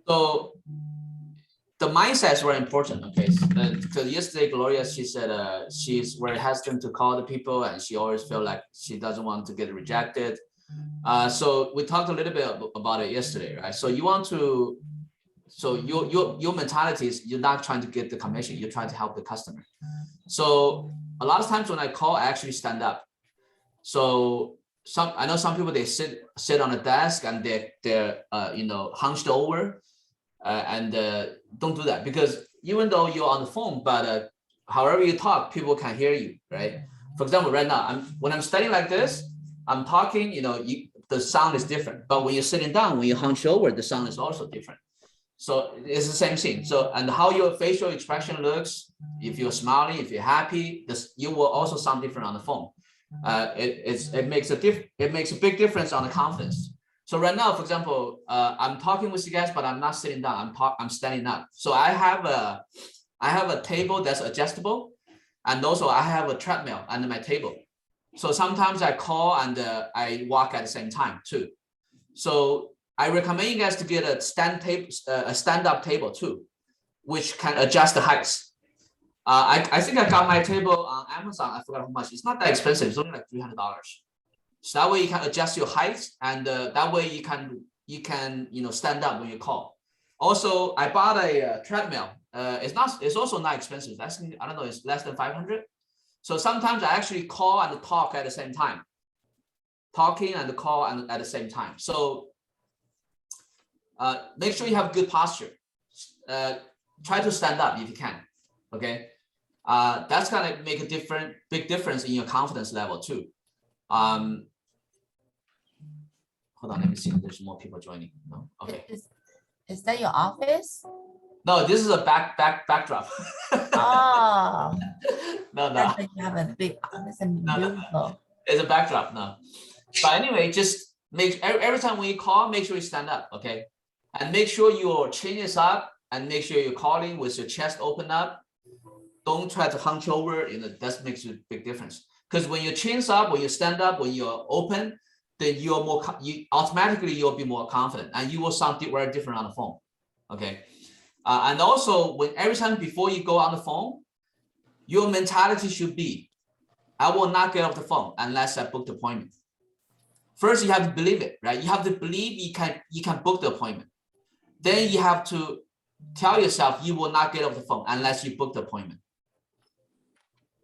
So the mindset is very important. Okay, because yesterday Gloria, she said she's very hesitant to call the people, and she always feel like she doesn't want to get rejected. So we talked a little bit about it yesterday, right? So you want to, so your mentality is you're not trying to get the commission, you're trying to help the customer. So a lot of times when I call, I actually stand up. So I know some people, they sit on a desk and they're hunched over, and don't do that, because even though you're on the phone, but however you talk, people can hear you, right? For example, right now, when I'm standing like this, I'm talking, the sound is different. But when you're sitting down, when you hunch over, the sound is also different. So it's the same thing. So, and how your facial expression looks, if you're smiling, if you're happy, you will also sound different on the phone. It makes a big difference on the confidence. So right now, for example, I'm talking with you guys, but I'm not sitting down. I'm standing up. So I have a table that's adjustable, and also I have a treadmill under my table. So sometimes I call and I walk at the same time too. So I recommend you guys to get a stand-up table too, which can adjust the heights. I think I got my table on Amazon. I forgot how much. It's not that expensive. It's only like $300. So that way you can adjust your height, and that way you can stand up when you call. Also, I bought a treadmill. It's also not expensive. I don't know. It's less than 500. So sometimes I actually call and talk at the same time. Talking and call at the same time. So make sure you have good posture. Try to stand up if you can. Okay, that's gonna make a big difference in your confidence level too. Hold on, let me see if there's more people joining. No, okay. Is that your office? No, this is a backdrop. Oh, no. that's like you have a big office and beautiful. No. It's a backdrop now. But anyway, just every time when you call, make sure you stand up, okay? And make sure your chin is up, and make sure you're calling with your chest open up. Don't try to hunch over. That makes a big difference. Because when your chin's up, when you stand up, when you're open, then automatically you'll be more confident, and you will sound very different on the phone. Okay. And also, every time before you go on the phone, your mentality should be, I will not get off the phone unless I book the appointment. First, you have to believe it, right? You have to believe you can book the appointment. Then you have to tell yourself you will not get off the phone unless you book the appointment.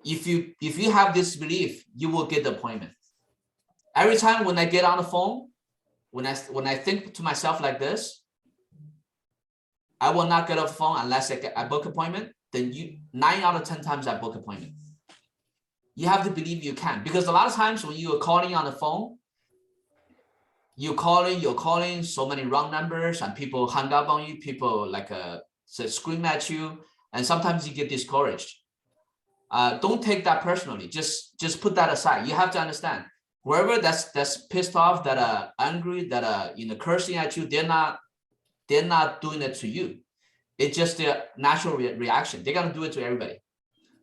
If you have this belief, you will get the appointment. Every time when I get on the phone, when I think to myself like this, I will not get off the phone unless I book appointment, then 9 out of 10 times I book appointment. You have to believe you can, because a lot of times when you are calling on the phone, you're calling so many wrong numbers, and people hang up on you, people scream at you, and sometimes you get discouraged. Don't take that personally. Just put that aside. You have to understand, whoever that's pissed off, that are angry, that are cursing at you, they're not doing it to you. It's just their natural reaction. They're gonna do it to everybody.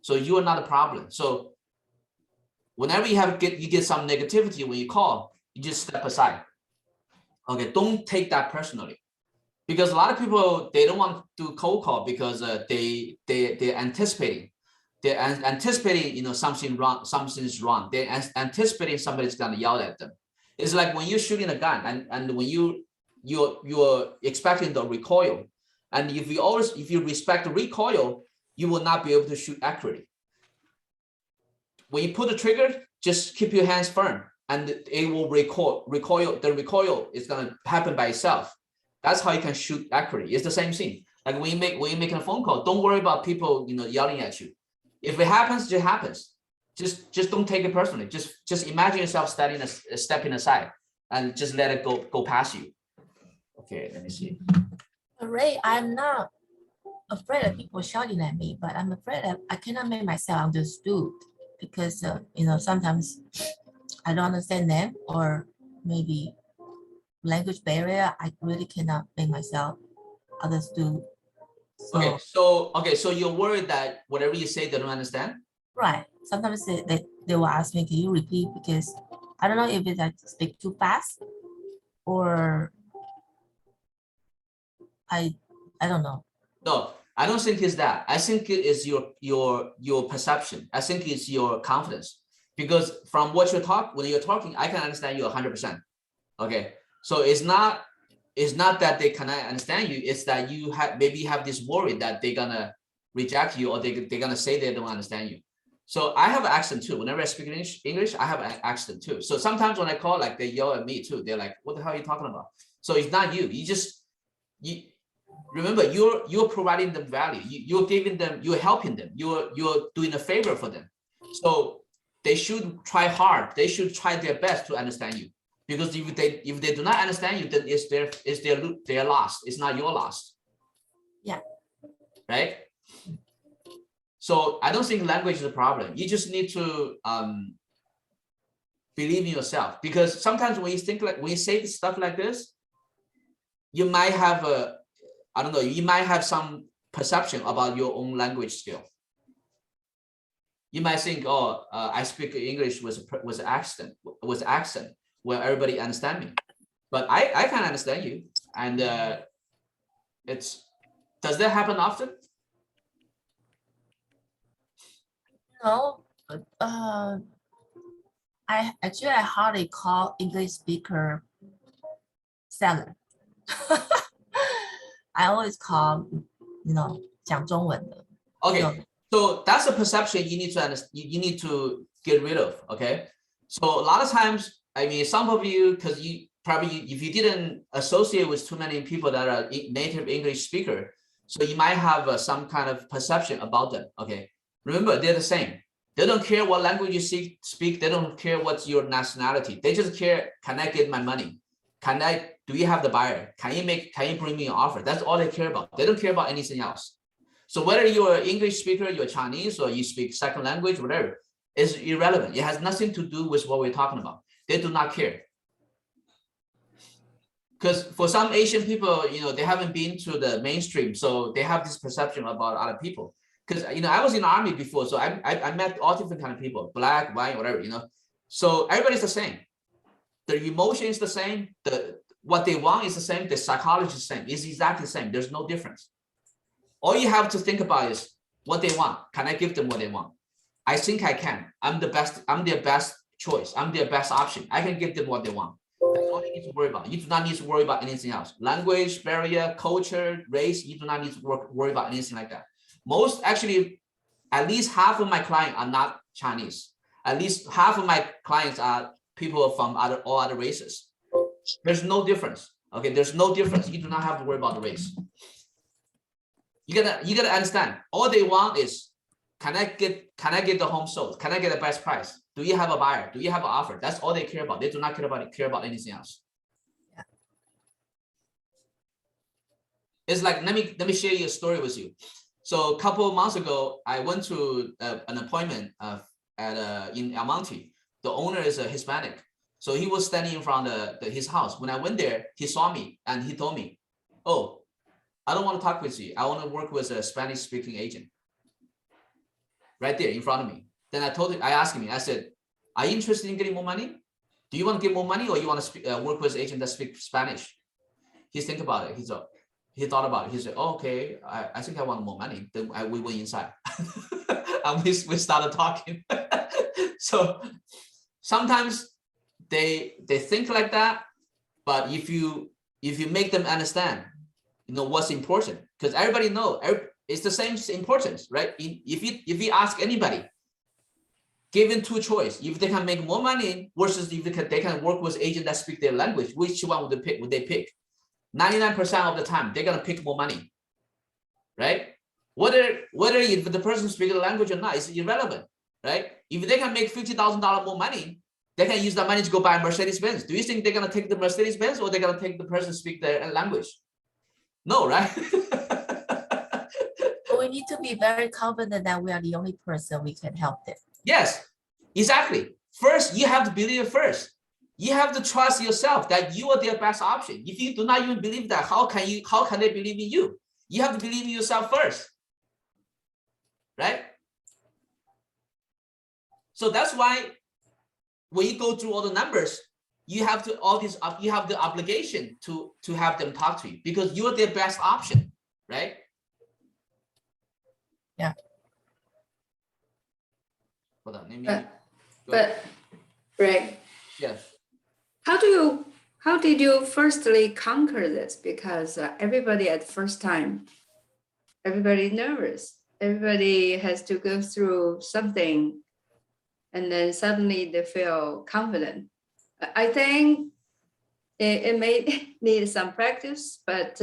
So you are not a problem. So whenever you get some negativity when you call, you just step aside. Okay, don't take that personally, because a lot of people, they don't want to do cold call because they're anticipating. They're anticipating, something's wrong. They're anticipating somebody's gonna yell at them. It's like when you're shooting a gun, and when you're expecting the recoil, and if you respect the recoil, you will not be able to shoot accurately. When you pull the trigger, just keep your hands firm, and it will recoil. The recoil is gonna happen by itself. That's how you can shoot accurately. It's the same thing. Like when you're making a phone call, don't worry about people yelling at you. If it happens, it happens. Just don't take it personally. Just imagine yourself stepping aside, and just let it go past you. Okay, let me see. Ray, I'm not afraid of people shouting at me, but I'm afraid that I cannot make myself understood, because sometimes I don't understand them, or maybe language barrier. I really cannot make myself understood. So you're worried that whatever you say, they don't understand? Right. Sometimes they will ask me, can you repeat? Because I don't know if it's I speak too fast, or I don't know. No, I don't think it's that. I think it is your perception. I think it's your confidence. Because from what you talk, when you're talking, I can understand you 100%. Okay. So it's not that they cannot understand you, it's that you maybe have this worry that they're gonna reject you or they're gonna say they don't understand you. So I have an accent too. Whenever I speak English, I have an accent too. So sometimes when I call, like, they yell at me too. They're like, what the hell are you talking about? So it's not you. You remember, you're providing them value. You're giving them, you're helping them, you're doing a favor for them. So they should try hard. They should try their best to understand you. Because if they do not understand you, then it's their loss. It's not your loss. Yeah. Right. So I don't think language is a problem. You just need to believe in yourself, because sometimes when you say stuff like this, you might have I don't know, you might have some perception about your own language skill. You might think, oh, I speak English with accent, where everybody understand me. But I can understand you. And does that happen often? No, but I hardly call English speaker seller. I always call, 讲中文的. Okay, so that's a perception you need to understand. You need to get rid of. Okay, so a lot of times, I mean, some of you, because you probably, if you didn't associate with too many people that are native English speaker, so you might have some kind of perception about them. Okay, remember, they're the same. They don't care what language you speak. They don't care what's your nationality. They just care, can I get my money? Do you have the buyer? Can you bring me an offer? That's all they care about. They don't care about anything else. So whether you're an English speaker, you're Chinese, or you speak second language, whatever, is irrelevant. It has nothing to do with what we're talking about. They do not care. Because for some Asian people, they haven't been to the mainstream, so they have this perception about other people. Because I was in the army before, so I met all different kind of people, black, white, whatever, So everybody's the same. The emotion is the same. What they want is the same. The psychology is the same. It's exactly the same. There's no difference. All you have to think about is what they want. Can I give them what they want? I think I can. I'm the best. I'm their best choice. I'm their best option. I can give them what they want. That's all you need to worry about. You do not need to worry about anything else. Language, barrier, culture, race, you do not need to worry about anything like that. Actually, at least half of my clients are not Chinese. At least half of my clients are people from all other races. There's no difference. Okay, there's no difference. You do not have to worry about the race. You gotta understand. All they want is, can I get the home sold? Can I get the best price? Do you have a buyer? Do you have an offer? That's all they care about. They do not care about anything else. Yeah. It's like, let me share you a story with you. So a couple of months ago, I went to an appointment in El Monte. The owner is a Hispanic. So he was standing in front of his house. When I went there, he saw me and he told me, oh, I don't want to talk with you. I want to work with a Spanish speaking agent. Right there in front of me. Then I asked him, I said, are you interested in getting more money? Do you want to get more money, or you want to work with an agent that speaks Spanish? He think about it. He thought about it. He said, oh, okay, I think I want more money. Then we went inside and we started talking. So sometimes they think like that, but if you make them understand, what's important, because everybody know it's the same importance, right? If you ask anybody, given two choice, if they can make more money versus if they can work with agent that speak their language, which one would they pick? 99% of the time, they're gonna pick more money, right? Whether if the person speaks the language or not, it's irrelevant, right? If they can make $50,000 more money, they can use that money to go buy a Mercedes-Benz. Do you think they're gonna take the Mercedes-Benz, or they're gonna take the person speak their language? No, right? We need to be very confident that we are the only person we can help them. Yes, exactly. First, you have to believe it first. You have to trust yourself that you are their best option. If you do not even believe that, how can they believe in you? You have to believe in yourself first, right? So that's why when you go through all the numbers, you have to you have the obligation to have them talk to you because you're their best option, right? Yeah. Hold on, let me. But Greg, Yes. how did you firstly conquer this? Because everybody at first time, everybody nervous. Everybody has to go through something, and then suddenly they feel confident. I think it may need some practice, but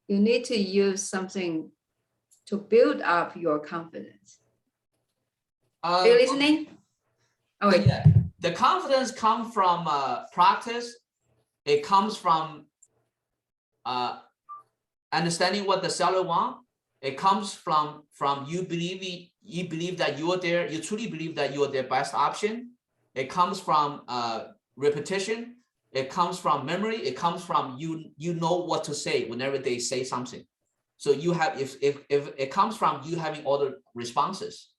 you need to use something to build up your confidence. Are you listening? Oh, wait. Yeah. The confidence comes from practice. It comes from understanding what the seller wants. It comes from you believe that you are there. You truly believe that you are their best option. It comes from repetition. It comes from memory. It comes from you know what to say whenever they say something. So you have if it comes from you having all the responses.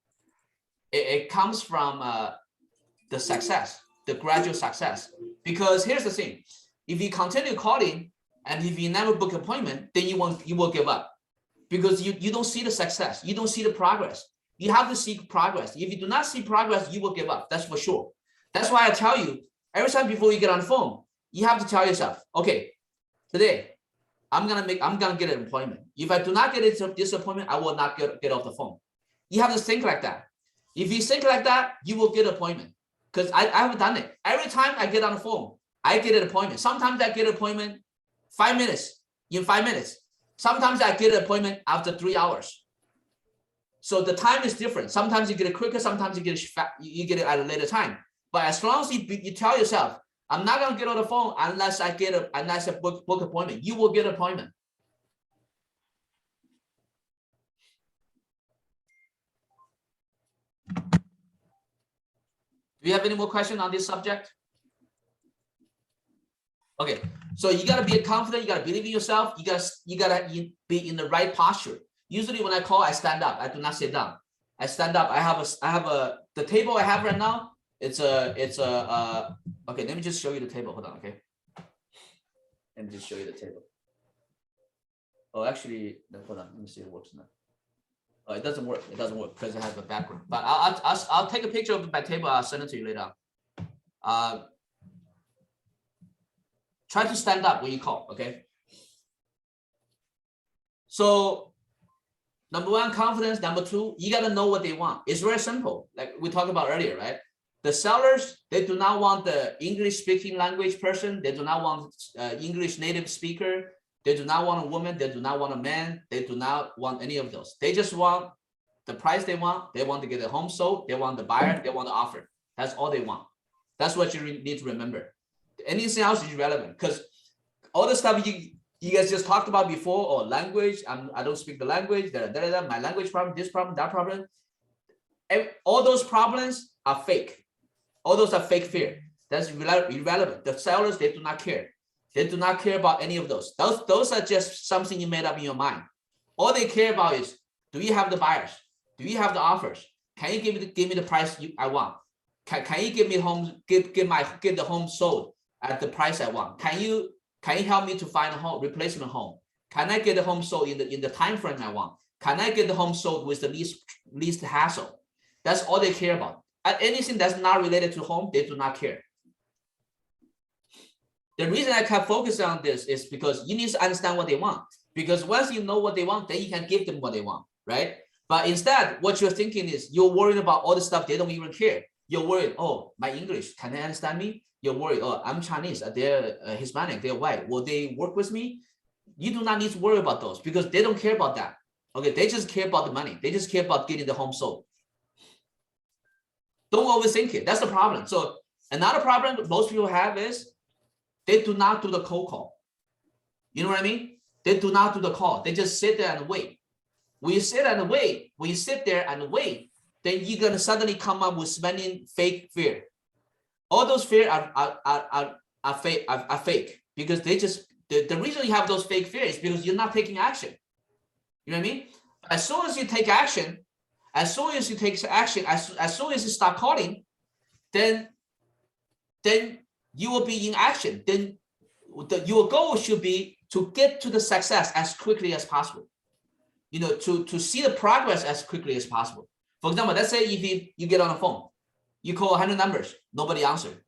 It comes from the success, the gradual success. Because here's the thing: if you continue calling and if you never book an appointment, then you will give up because you don't see the success, you don't see the progress. You have to see progress. If you do not see progress, you will give up. That's for sure. That's why I tell you every time before you get on the phone, you have to tell yourself, okay, today I'm gonna get an appointment. If I do not get this appointment, I will not get off the phone. You have to think like that. If you think like that, you will get an appointment. Because I have done it. Every time I get on the phone, I get an appointment. Sometimes I get an appointment 5 minutes, in 5 minutes. Sometimes I get an appointment after 3 hours. So the time is different. Sometimes you get it quicker, sometimes you get it at a later time. But as long as you tell yourself, I'm not gonna get on the phone unless I book appointment, you will get an appointment. Do you have any more questions on this subject? Okay, so you gotta be confident. You gotta believe in yourself. You gotta be in the right posture. Usually, when I call, I stand up. I do not sit down. I stand up. The table I have right now. It's a. Okay, let me just show you the table. Hold on. Okay. Let me just show you the table. Oh, actually, no, hold on. Let me see if it works now. Oh, it doesn't work. It doesn't work because it has a background. But I'll take a picture of my table. I'll send it to you later. Try to stand up when you call, okay? So, number one, confidence. Number two, you gotta know what they want. It's very simple, like we talked about earlier, right? The sellers, they do not want the English-speaking language person. They do not want English native speaker. They do not want a woman. They do not want a man. They do not want any of those. They just want the price they want. They want to get a home sold. They want the buyer. They want the offer. That's all they want. That's what you need to remember. Anything else is irrelevant because all the stuff you guys just talked about before, or language, I don't speak the language, my language problem, this problem, that problem. All those problems are fake. All those are fake fear. That's irrelevant. The sellers, they do not care. They do not care about any of those. Those are just something you made up in your mind. All they care about is, do you have the buyers? Do you have the offers? Can you give me the price I want? Can you give me home, get the home sold at the price I want? Can you help me to find a home, replacement home? Can I get the home sold in the time frame I want? Can I get the home sold with the least hassle? That's all they care about. Anything that's not related to home, they do not care. The reason I kept focusing on this is because you need to understand what they want. Because once you know what they want, then you can give them what they want, right? But instead, what you're thinking is you're worried about all the stuff they don't even care. You're worried, oh, my English, can they understand me? You're worried, oh, I'm Chinese, they're Hispanic, they're white. Will they work with me? You do not need to worry about those because they don't care about that. Okay, they just care about the money. They just care about getting the home sold. Don't overthink it. That's the problem. So another problem most people have is they do not do the cold call. You know what I mean? They do not do the call. They just sit there and wait. When you sit and wait, when you sit there and wait, then you're gonna suddenly come up with spending fake fear. All those fear are fake because they just the reason you have those fake fears is because you're not taking action. You know what I mean? As soon as you take action, as soon as you start calling, then you will be in action. Then your goal should be to get to the success as quickly as possible. You know, to see the progress as quickly as possible. For example, let's say if you get on the phone, you call 100 numbers, nobody answered.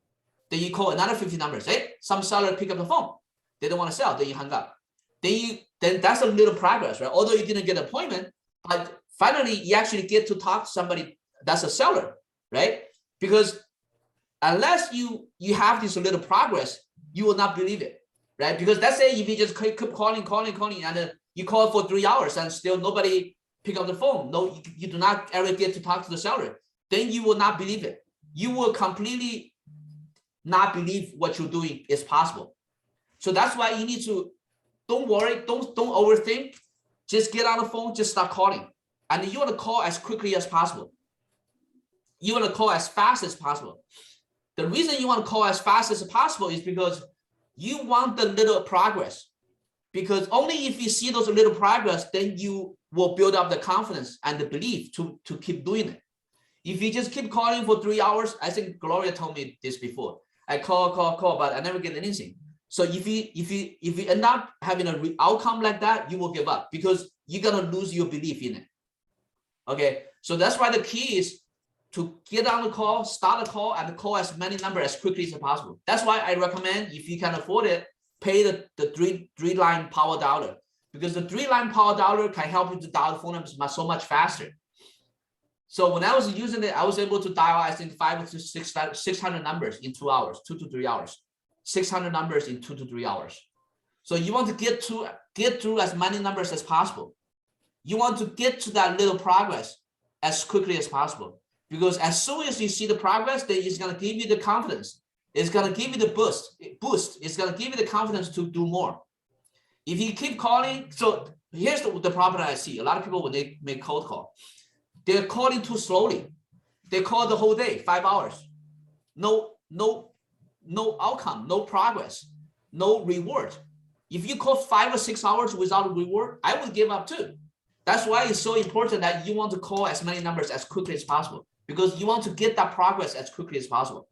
Then you call another 50 numbers. Hey, some seller pick up the phone. They don't want to sell. Then you hang up. Then that's a little progress, right? Although you didn't get an appointment, but finally you actually get to talk to somebody that's a seller, right? Because unless you have this little progress, you will not believe it, right? Because let's say if you just keep calling, and you call for 3 hours and still nobody pick up the phone, no, you do not ever get to talk to the seller, then you will not believe it. You will completely not believe what you're doing is possible. So that's why you need to, don't worry, don't overthink, just get on the phone, just start calling. And you want to call as quickly as possible. You want to call as fast as possible. The reason you want to call as fast as possible is because you want the little progress. Because only if you see those little progress, then you will build up the confidence and the belief to keep doing it. If you just keep calling for 3 hours, I think Gloria told me this before. I call, but I never get anything. So if you end up having an outcome like that, you will give up because you're gonna lose your belief in it. Okay, so that's why the key is to get on the call, start a call, and call as many numbers as quickly as possible. That's why I recommend, if you can afford it, pay the three-line power dialer, because the 3-line power dialer can help you to dial the phone numbers so much faster. So when I was using it, I was able to dial, I think, 500 to 600 numbers in 2 hours, 2 to 3 hours, 600 numbers in 2 to 3 hours. So you want to get through as many numbers as possible. You want to get to that little progress as quickly as possible, because as soon as you see the progress, then it's going to give you the confidence. It's going to give you the boost. It's going to give you the confidence to do more. If you keep calling, so here's the problem I see. A lot of people, when they make cold call, they're calling too slowly. They call the whole day, 5 hours. No outcome, no progress, no reward. If you call 5 or 6 hours without a reward, I would give up too. That's why it's so important that you want to call as many numbers as quickly as possible, because you want to get that progress as quickly as possible.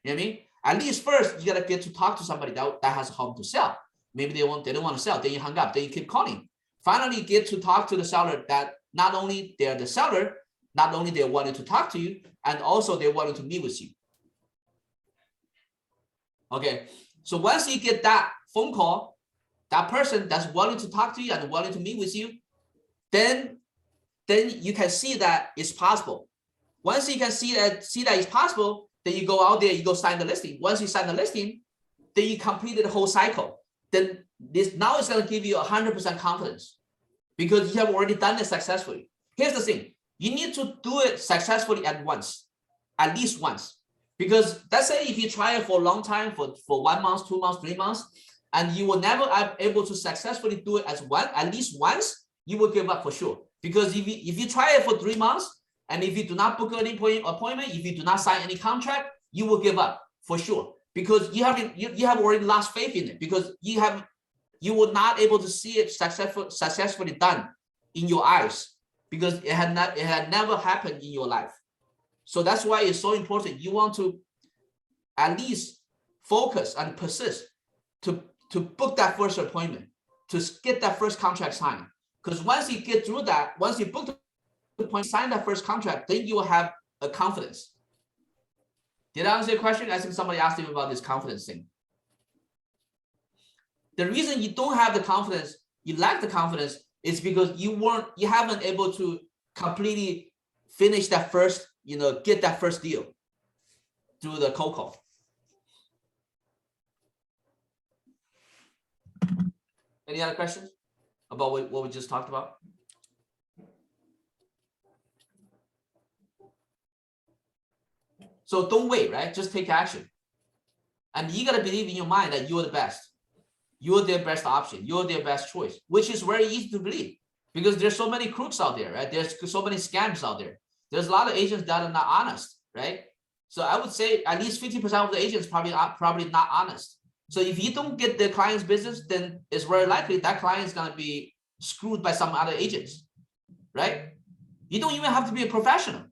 You know what I mean? At least first, you gotta get to talk to somebody that has a home to sell. Maybe they don't want to sell, then you hang up, then you keep calling. Finally, get to talk to the seller that not only they're the seller, not only they wanted to talk to you, and also they wanted to meet with you. Okay, so once you get that phone call, that person that's willing to talk to you and willing to meet with you, then you can see that it's possible. Once you can see that it's possible, then you go out there, you go sign the listing. Once you sign the listing, then you completed the whole cycle. Then now it's going to give you 100% confidence because you have already done it successfully. Here's the thing. You need to do it successfully at least once. Because let's say if you try it for a long time, for 1 month, 2 months, 3 months, and you will never be able to successfully do it at least once, you will give up for sure. Because if you try it for 3 months, and if you do not book any appointment, if you do not sign any contract, you will give up for sure. Because you have already lost faith in it, because you were not able to see it successfully done in your eyes, because it had never happened in your life. So that's why it's so important. You want to at least focus and persist to book that first appointment, to get that first contract signed. Because once you get through that, once you book the appointment, sign that first contract, then you will have a confidence. Did I answer your question? I think somebody asked me about this confidence thing. The reason you don't have the confidence, you lack the confidence, is because you haven't able to completely finish that first, get that first deal through the cold call. Any other questions about what we just talked about? So don't wait, right? Just take action. And you gotta believe in your mind that you're the best. You're their best option. You're their best choice, which is very easy to believe because there's so many crooks out there, right? There's so many scams out there. There's a lot of agents that are not honest, right? So I would say at least 50% of the agents probably not honest. So if you don't get the client's business, then it's very likely that client is gonna be screwed by some other agents, right? You don't even have to be a professional.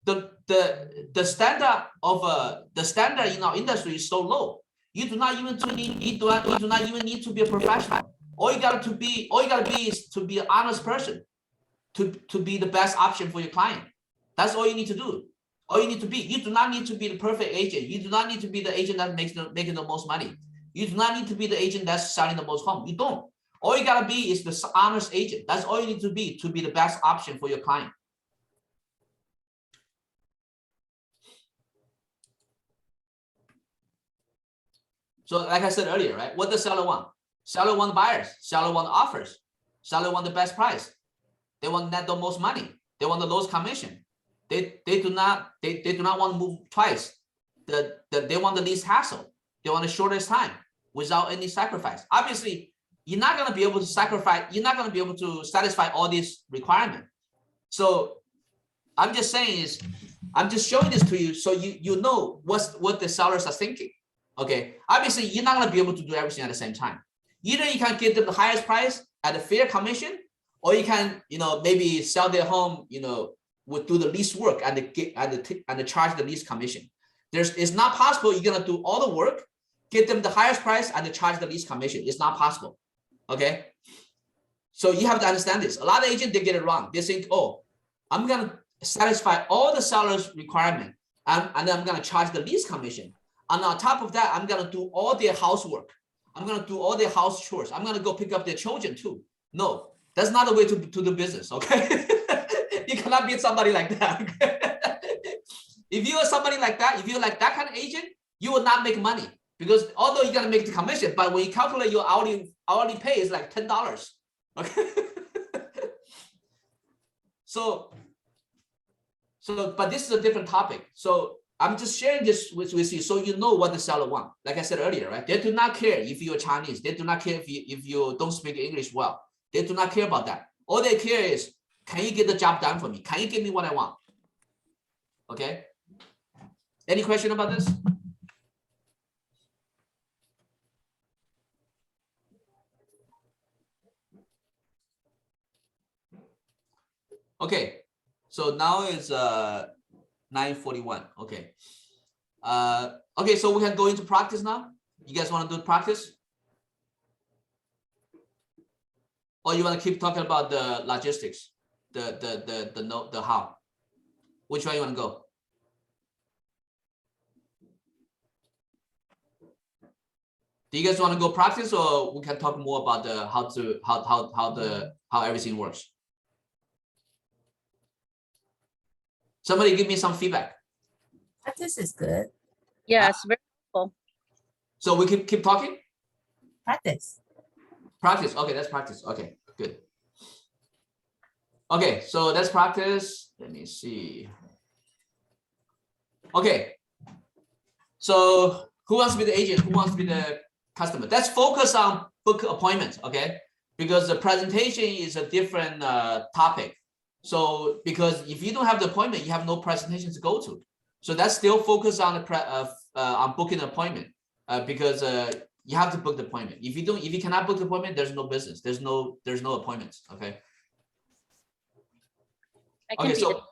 The standard in our industry is so low. You do not even need to be a professional. All you gotta be is to be an honest person, to be the best option for your client. That's all you need to do. All you need to be. You do not need to be the perfect agent. You do not need to be the agent that making the most money. You do not need to be the agent that's selling the most home. You don't. All you gotta be is the honest agent. That's all you need to be the best option for your client. So like I said earlier, right? What does seller want? Seller want buyers. Seller want offers. Seller want the best price. They want net the most money. They want the lowest commission. They do not want to move twice. They want the least hassle. They want the shortest time without any sacrifice. Obviously, you're not going to be able to sacrifice. You're not going to be able to satisfy all these requirements. So I'm just saying is, I'm just showing this to you so you know what the sellers are thinking. Okay. Obviously, you're not going to be able to do everything at the same time. Either you can give them the highest price at a fair commission, or you can, maybe sell their home, would do the least work and the charge the least commission. It's not possible you're gonna do all the work, get them the highest price and charge the least commission. It's not possible. Okay. So you have to understand this. A lot of agents, they get it wrong. They think, oh, I'm gonna satisfy all the seller's requirement and then I'm gonna charge the least commission. And on top of that, I'm gonna do all their housework. I'm gonna do all their house chores. I'm gonna go pick up their children too. No, that's not the way to do business. Okay. You cannot be somebody like that. If you are somebody like that, if you're like that kind of agent, you will not make money, because although you're gonna make the commission, but when you calculate your hourly pay is like $10. Okay. So, but this is a different topic. So I'm just sharing this with you so you know what the seller wants. Like I said earlier, right? They do not care if you're Chinese. They do not care if you don't speak English well. They do not care about that. All they care is, can you get the job done for me? Can you give me what I want? Okay. Any question about this? Okay. So now it's 9:41. Okay. Okay, so we can go into practice now. You guys want to do practice? Or you want to keep talking about the logistics, the how? Which way you want to go? Do you guys want to go practice, or we can talk more about the how everything works? Somebody give me some feedback. Practice is good. Yes, very helpful. So we keep talking? Practice. Practice. Okay, that's practice. Okay, good. Okay, so that's practice. Let me see. Okay. So who wants to be the agent? Who wants to be the customer? Let's focus on book appointments, okay? Because the presentation is a different topic. So because if you don't have the appointment, you have no presentation to go to. So that's still focus on on booking an appointment because you have to book the appointment. If you cannot book the appointment, there's no business. There's no appointments. Okay. Okay. So,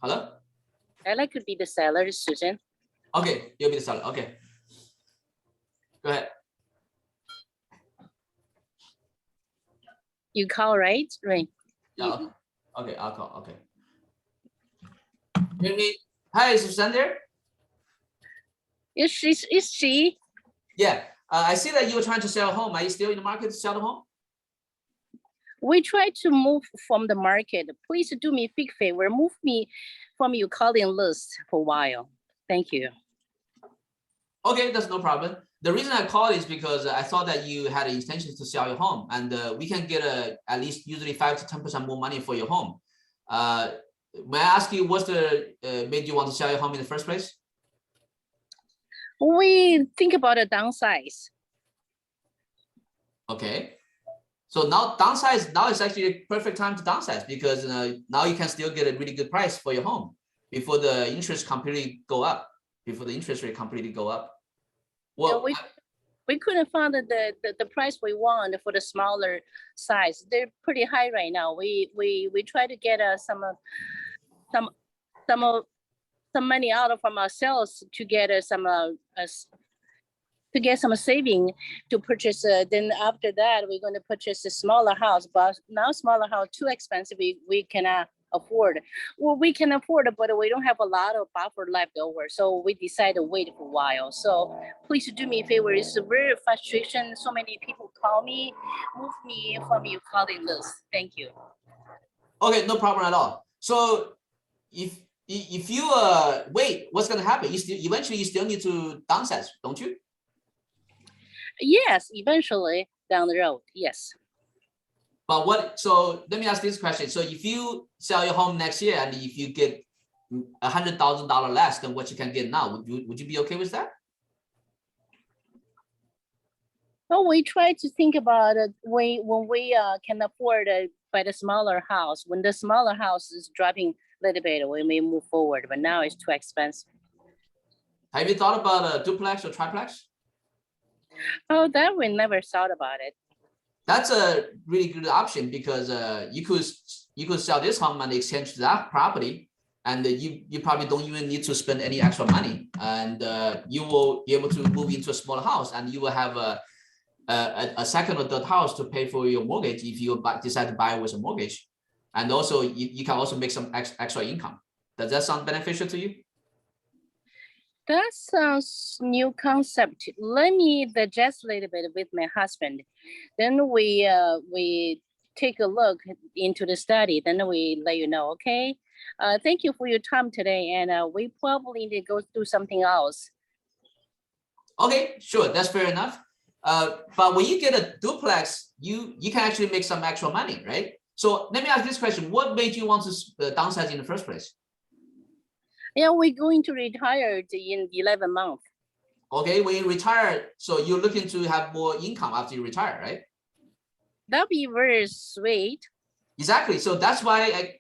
hello. I like to be the seller, Susan. Okay, you'll be the seller. Okay. Go ahead. You call, right? Right. Yeah. Okay, I'll call. Okay. Hear me? Hi, is Susan there? Is she? Yeah. I see that you were trying to sell a home. Are you still in the market to sell the home? We try to move from the market. Please do me a big favor. Move me from your calling list for a while. Thank you. Okay, that's no problem. The reason I called is because I thought that you had intentions to sell your home, and we can get at least usually 5 to 10% more money for your home. May I ask you what's the made you want to sell your home in the first place? We think about a downsize. Okay. So now downsize, now is actually a perfect time to downsize because now you can still get a really good price for your home before the interest completely go up, before the interest rate completely go up. Well, Yeah, we couldn't find the price we want for the smaller size. They're pretty high right now. We try to get some money out from our sales to get to to get some saving to purchase. Then after that, we're going to purchase a smaller house. But now smaller house too expensive. We cannot afford. Well, we can afford it, but we don't have a lot of buffer left over. So we decided to wait for a while. So please do me a favor. It's a very frustration. So many people call me, move me from your calling list. Thank you. Okay, no problem at all. So if you wait, what's going to happen? You still eventually you still need to downsize, don't you? Yes, eventually down the road. Yes. But what? So let me ask this question. So if you sell your home next year and if you get $100,000 less than what you can get now, would you be okay with that? Well, we try to think about it when we can afford it by the smaller house. When the smaller house is dropping a little bit, we may move forward. But now it's too expensive. Have you thought about a duplex or triplex? Oh, that we never thought about it. That's a really good option because you could sell this home and exchange that property, and you probably don't even need to spend any extra money, and you will be able to move into a smaller house, and you will have a second or third house to pay for your mortgage if you decide to buy with a mortgage, and also you can also make some extra income. Does that sound beneficial to you? That sounds new concept. Let me digest a little bit with my husband. Then we take a look into the study. Then we let you know. Okay. Thank you for your time today, and we probably need to go through something else. Okay, sure, that's fair enough. But when you get a duplex, you can actually make some extra money, right? So let me ask this question: what made you want to downsize in the first place? Yeah, we're going to retire in 11 months. Okay, when you retire, so you're looking to have more income after you retire, right? That'd be very sweet. Exactly. So that's why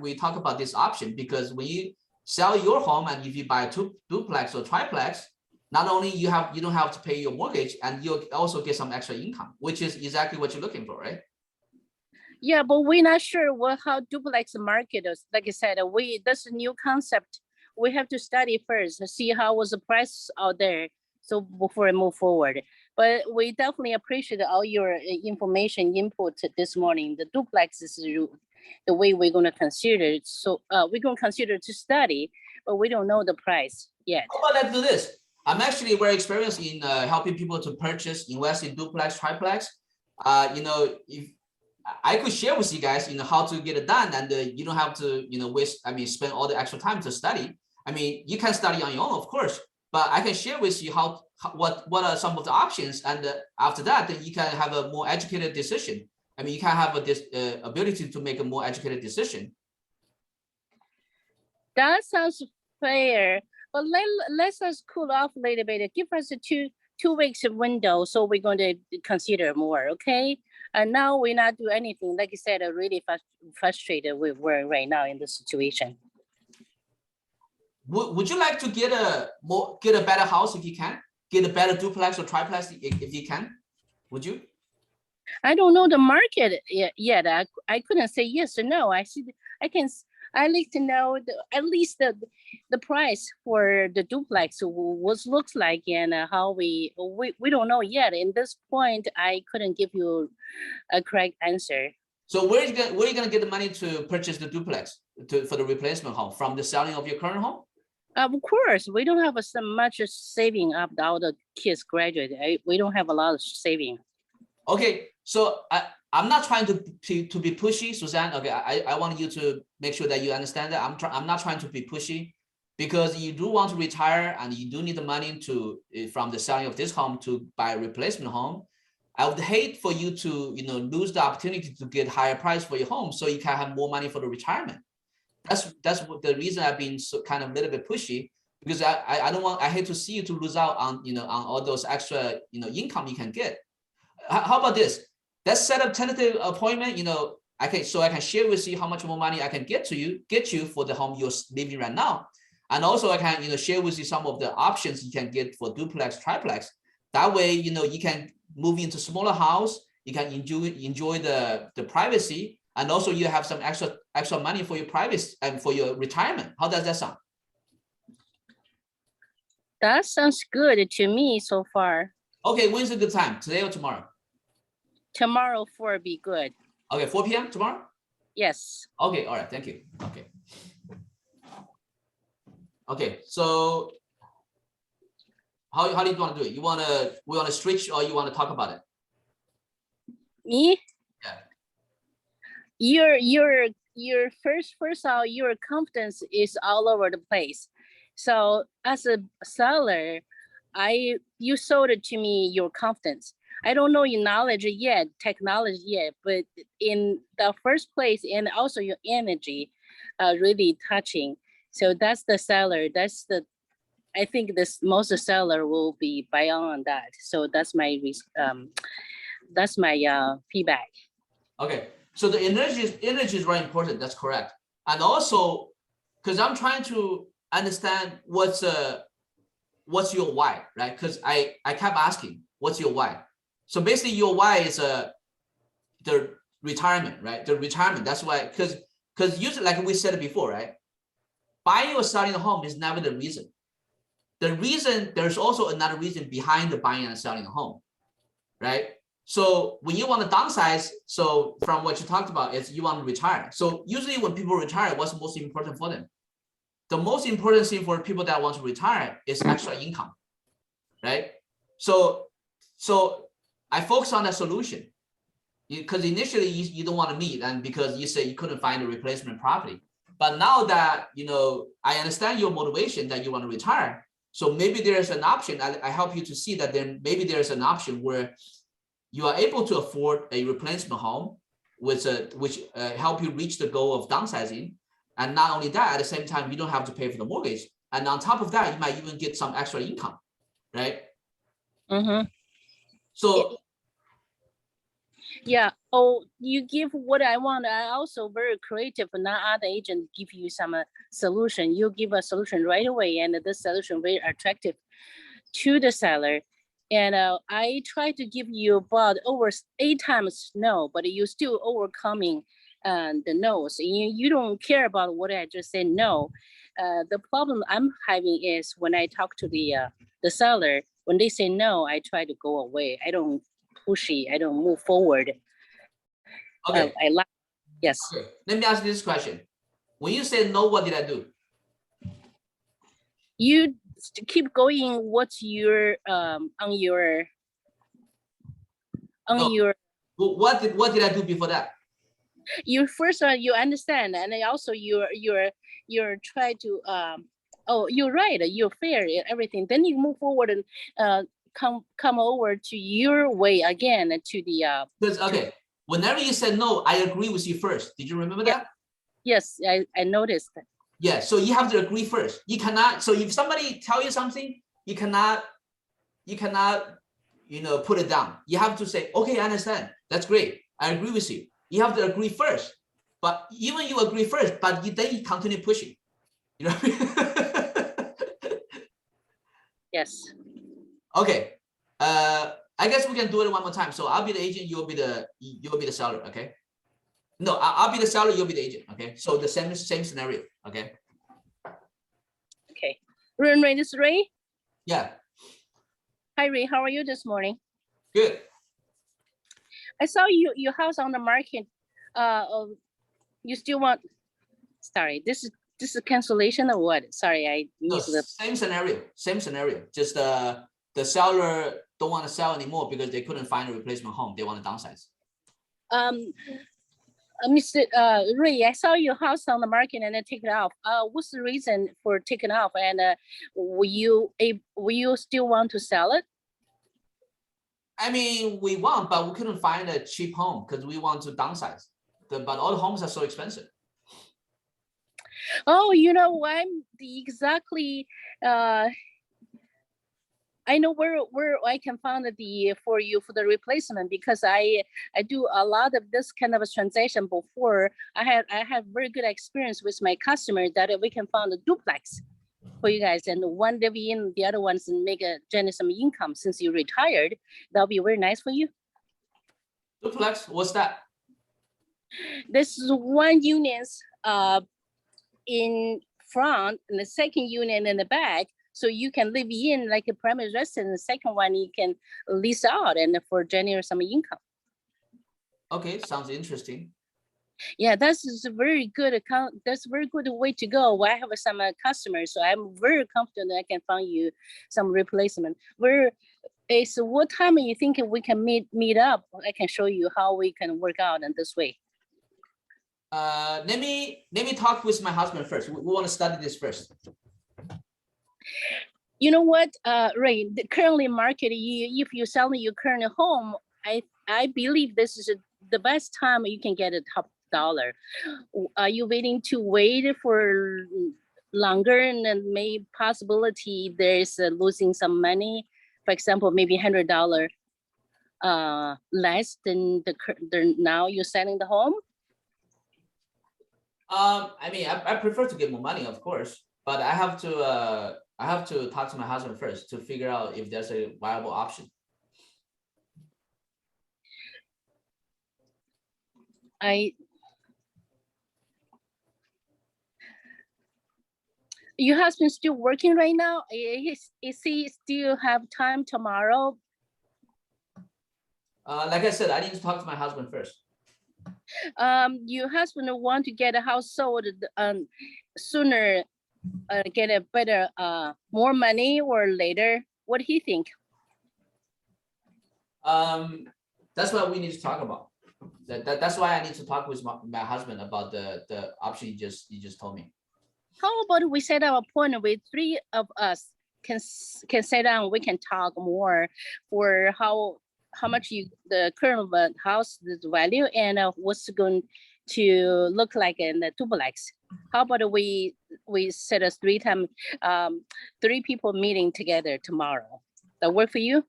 we talk about this option, because when you sell your home and if you buy a duplex or triplex, not only you don't have to pay your mortgage, and you'll also get some extra income, which is exactly what you're looking for, right? Yeah, but we're not sure how duplex market is. Like I said, that's a new concept. We have to study first to see how was the price out there, so before I move forward. But we definitely appreciate all your information input this morning. The duplex is the way we're going to consider it. So we're going to consider to study, but we don't know the price yet. How about let's do this? I'm actually very experienced in helping people to invest in duplex, triplex. If I could share with you guys, how to get it done, and you don't have to, spend all the extra time to study. I mean, you can study on your own, of course, but I can share with you what are some of the options, and after that, then you can have a more educated decision. I mean, you can have this ability to make a more educated decision. That sounds fair, but let's us cool off a little bit. Give us a two weeks window, so we're going to consider more, okay? And now we're not doing anything. Like I said, I'm really frustrated with where right now in the situation. Would you like to get a better house if you can? Get a better duplex or triplex if you can? Would you? I don't know the market yet. I couldn't say yes or no. I like to know at least the price for the duplex, what looks like, and how we don't know yet. In this point, I couldn't give you a correct answer. So where are you gonna get the money to purchase the duplex for the replacement home? From the selling of your current home? Of course, we don't have so much saving after all the kids graduate. We don't have a lot of saving. Okay, so I'm not trying to be pushy, Suzanne. Okay, I want you to make sure that you understand that I'm not trying to be pushy, because you do want to retire and you do need the money from the selling of this home to buy a replacement home. I would hate for you to lose the opportunity to get higher price for your home, so you can have more money for the retirement. That's the reason I've been so kind of a little bit pushy, because I hate to see you to lose out on on all those extra income you can get. How about this? Let's set up tentative appointment. I can share with you how much more money I can get you for the home you're living right now, and also I can share with you some of the options you can get for duplex, triplex. That way you can move into smaller house. You can enjoy the privacy, and also you have some extra money for your privacy and for your retirement. How does that sound? That sounds good to me so far. Okay, when's a good time? Today or tomorrow? Tomorrow 4 be good. Okay, 4 p.m. tomorrow? Yes. Okay, all right, thank you. Okay. Okay, so how do you want to do it? We want to switch or you want to talk about it? Me? Yeah. Your first of all, your confidence is all over the place. So as a seller, you sold it to me your confidence. I don't know your knowledge yet, technology yet, but in the first place and also your energy, really touching. So that's the seller. I think this most seller will be buy on that. So that's my feedback. Okay, so the energy is very important. That's correct. And also, because I'm trying to understand what's your why, right? Because I kept asking, what's your why? So basically, your why is the retirement, right? The retirement. That's why, because usually, like we said before, right? Buying or selling a home is never the reason. The reason, there's also another reason behind the buying and selling a home, right? So when you want to downsize, so from what you talked about is you want to retire. So usually when people retire, what's most important for them? The most important thing for people that want to retire is extra income, right? So I focus on the solution because initially you don't want to meet, and because you say you couldn't find a replacement property. But now that I understand your motivation that you want to retire, so maybe there's an option. I help you to see that then maybe there's an option where you are able to afford a replacement home, which help you reach the goal of downsizing. And not only that, at the same time, you don't have to pay for the mortgage. And on top of that, you might even get some extra income, right? Mm-hmm. So yeah. Oh, you give what I want. I also very creative. Not other agent give you some solution. You give a solution right away, and this solution very attractive to the seller. And I try to give you about over 8 times no, but you still overcoming the no's. You don't care about what I just said no. The problem I'm having is when I talk to the seller, when they say no, I try to go away. I don't pushy. I don't move forward. okay. I like, yes. Okay. Let me ask you this question. When you say no, what did I do? You keep going. What's your on your No. your What did I do before that? you first you understand, and then also you're try to oh, you're right, you're fair, everything. Then you move forward and come over to your way again to the Because okay, whenever you said no, I agree with you first. Did you remember that? Yes, I noticed that. Yeah, so you have to agree first. You cannot, so if somebody tell you something, you cannot put it down. You have to say, okay, I understand. That's great. I agree with you. You have to agree first. But even you agree first, but then you continue pushing. You know what I mean? Yes. Okay. I guess we can do it one more time. So I'll be the agent, you'll be the seller, okay? No, I'll be the seller, you'll be the agent, okay? So the same scenario, okay? Okay. Ray, this is Ray. Yeah. Hi Ray, how are you this morning? Good. I saw your house on the market. You still want? Sorry, this is cancellation or what? Sorry, I missed the same scenario. Just the seller don't want to sell anymore because they couldn't find a replacement home. They want to downsize. Mr. Ray, I saw your house on the market and then take it off. What's the reason for taking off? And will you still want to sell it? I mean, we want, but we couldn't find a cheap home because we want to downsize. But all the homes are so expensive. Oh, you know, I'm exactly. I know where I can find for the replacement, because I do a lot of this kind of a transaction before. I have very good experience with my customer that we can find a duplex for you guys, and one live in, the other ones make generate some income since you retired. That'll be very nice for you. Duplex, what's that? This is one unit in front and the second unit in the back. So you can live in like a primary residence. The second one you can lease out and for generate some income. Okay, sounds interesting. Yeah, that's a very good account. That's a very good way to go. I have some customers, so I'm very confident I can find you some replacement. So what time are you thinking we can meet up? I can show you how we can work out in this way. Let me talk with my husband first. We want to study this first. You know what, Ray, the currently market, if you're selling your current home, I believe this is the best time you can get a top dollar. Are you waiting to wait for longer and then maybe possibility there's losing some money? For example, maybe $100 less than the now you're selling the home? I mean, I prefer to get more money, of course, but I have to talk to my husband first to figure out if there's a viable option. Your husband still working right now? Is he still have time tomorrow? Like I said, I need to talk to my husband first. Your husband want to get a house sold sooner, get a better, more money or later? What do you think? That's what we need to talk about. That's why I need to talk with my husband about the option you just told me. How about we set up an appointment with 3 of us can sit down, we can talk more for how much the current house the value and what's going to look like in the duplex. How about we set us 3 people meeting together tomorrow? That work for you?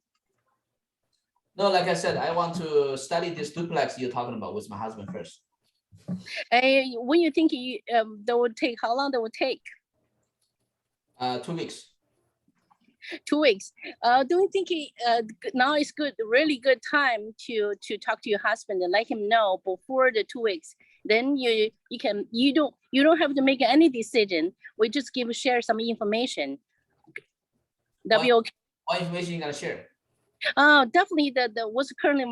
No, like I said, I want to study this duplex you're talking about with my husband first. When you think that would take, how long that would take? 2 weeks. 2 weeks. Don't you think now is really good time to talk to your husband and let him know before the 2 weeks? Then you don't have to make any decision. We just share some information. That'll be okay. What information you gonna share? Definitely the what's currently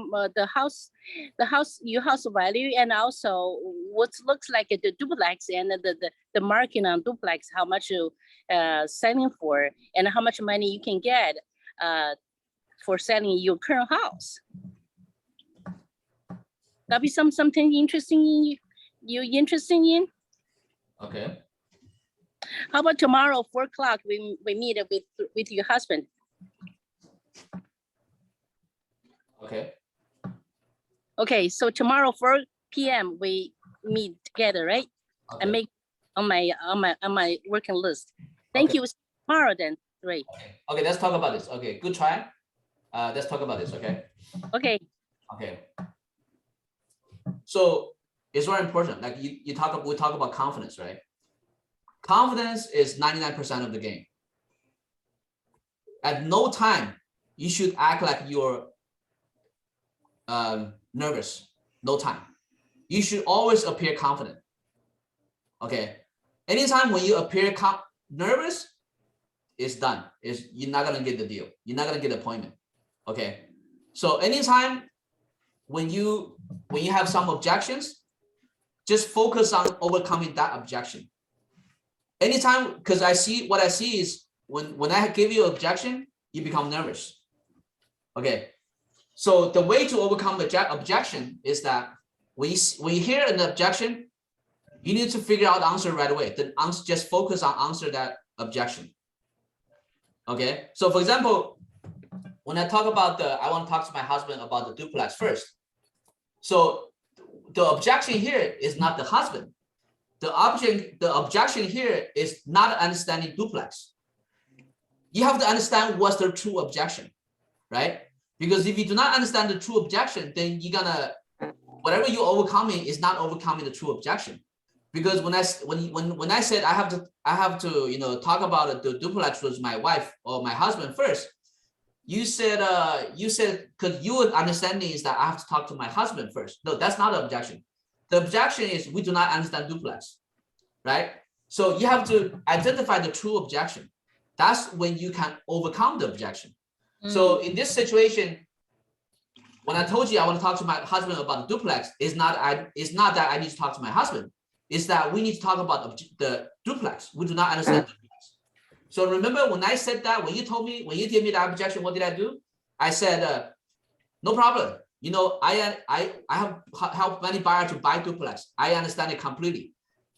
your house value, and also what looks like the duplex and the market on duplex, how much you selling for, and how much money you can get for selling your current house. That'll be something interesting you interested in. Okay. How about tomorrow 4 o'clock we meet with your husband? Okay. Okay, so tomorrow 4 p.m. we meet together, right? Okay. I make on my working list. Thank Okay. you. Tomorrow then, right? Okay, let's talk about this. Okay, good try. Let's talk about this. Okay. Okay. Okay. So it's very important. Like we talk about confidence, right? Confidence is 99% of the game. At no time you should act like you're nervous. No time. You should always appear confident. Okay. Anytime when you appear nervous, it's done. You're not gonna get the deal. You're not gonna get the appointment. Okay. So anytime when you have some objections, just focus on overcoming that objection. Anytime, because what I see is when I give you an objection, you become nervous. Okay. So the way to overcome the objection is that when you hear an objection, you need to figure out the answer right away. Then just focus on answer that objection. Okay. So for example, when I talk about I want to talk to my husband about the duplex first. So the objection here is not the husband. The objection here is not understanding duplex. You have to understand what's the true objection, right? Because if you do not understand the true objection, then you're gonna, whatever you're overcoming is not overcoming the true objection. Because when I said I have to talk about the duplex with my wife or my husband first, you said because your understanding is that I have to talk to my husband first. No, that's not an objection. The objection is we do not understand duplex, right? So you have to identify the true objection. that's when you can overcome the objection. So in this situation, when I told you I want to talk to my husband about the duplex, it's not that I need to talk to my husband. It's that we need to talk about the duplex. We do not understand duplex. So remember when I said that, when you gave me that objection, what did I do? I said, no problem. You know, I have helped many buyers to buy duplex. I understand it completely.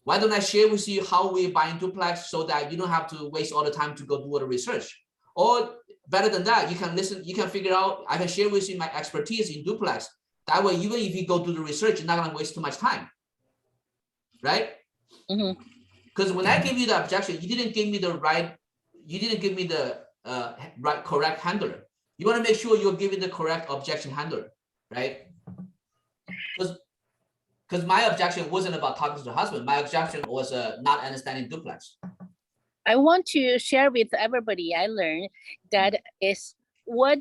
Why don't I share with you how we're buying duplex so that you don't have to waste all the time to go do all the research? Or better than that, you can listen, you can figure out, I can share with you my expertise in duplex. That way, even if you go do the research, you're not gonna waste too much time, right? Because when I gave you the objection, you didn't give me the right, correct handler. You wanna make sure you're giving the correct objection handler, right? Because my objection wasn't about talking to the husband. My objection was not understanding duplex. I want to share with everybody. I learned that is what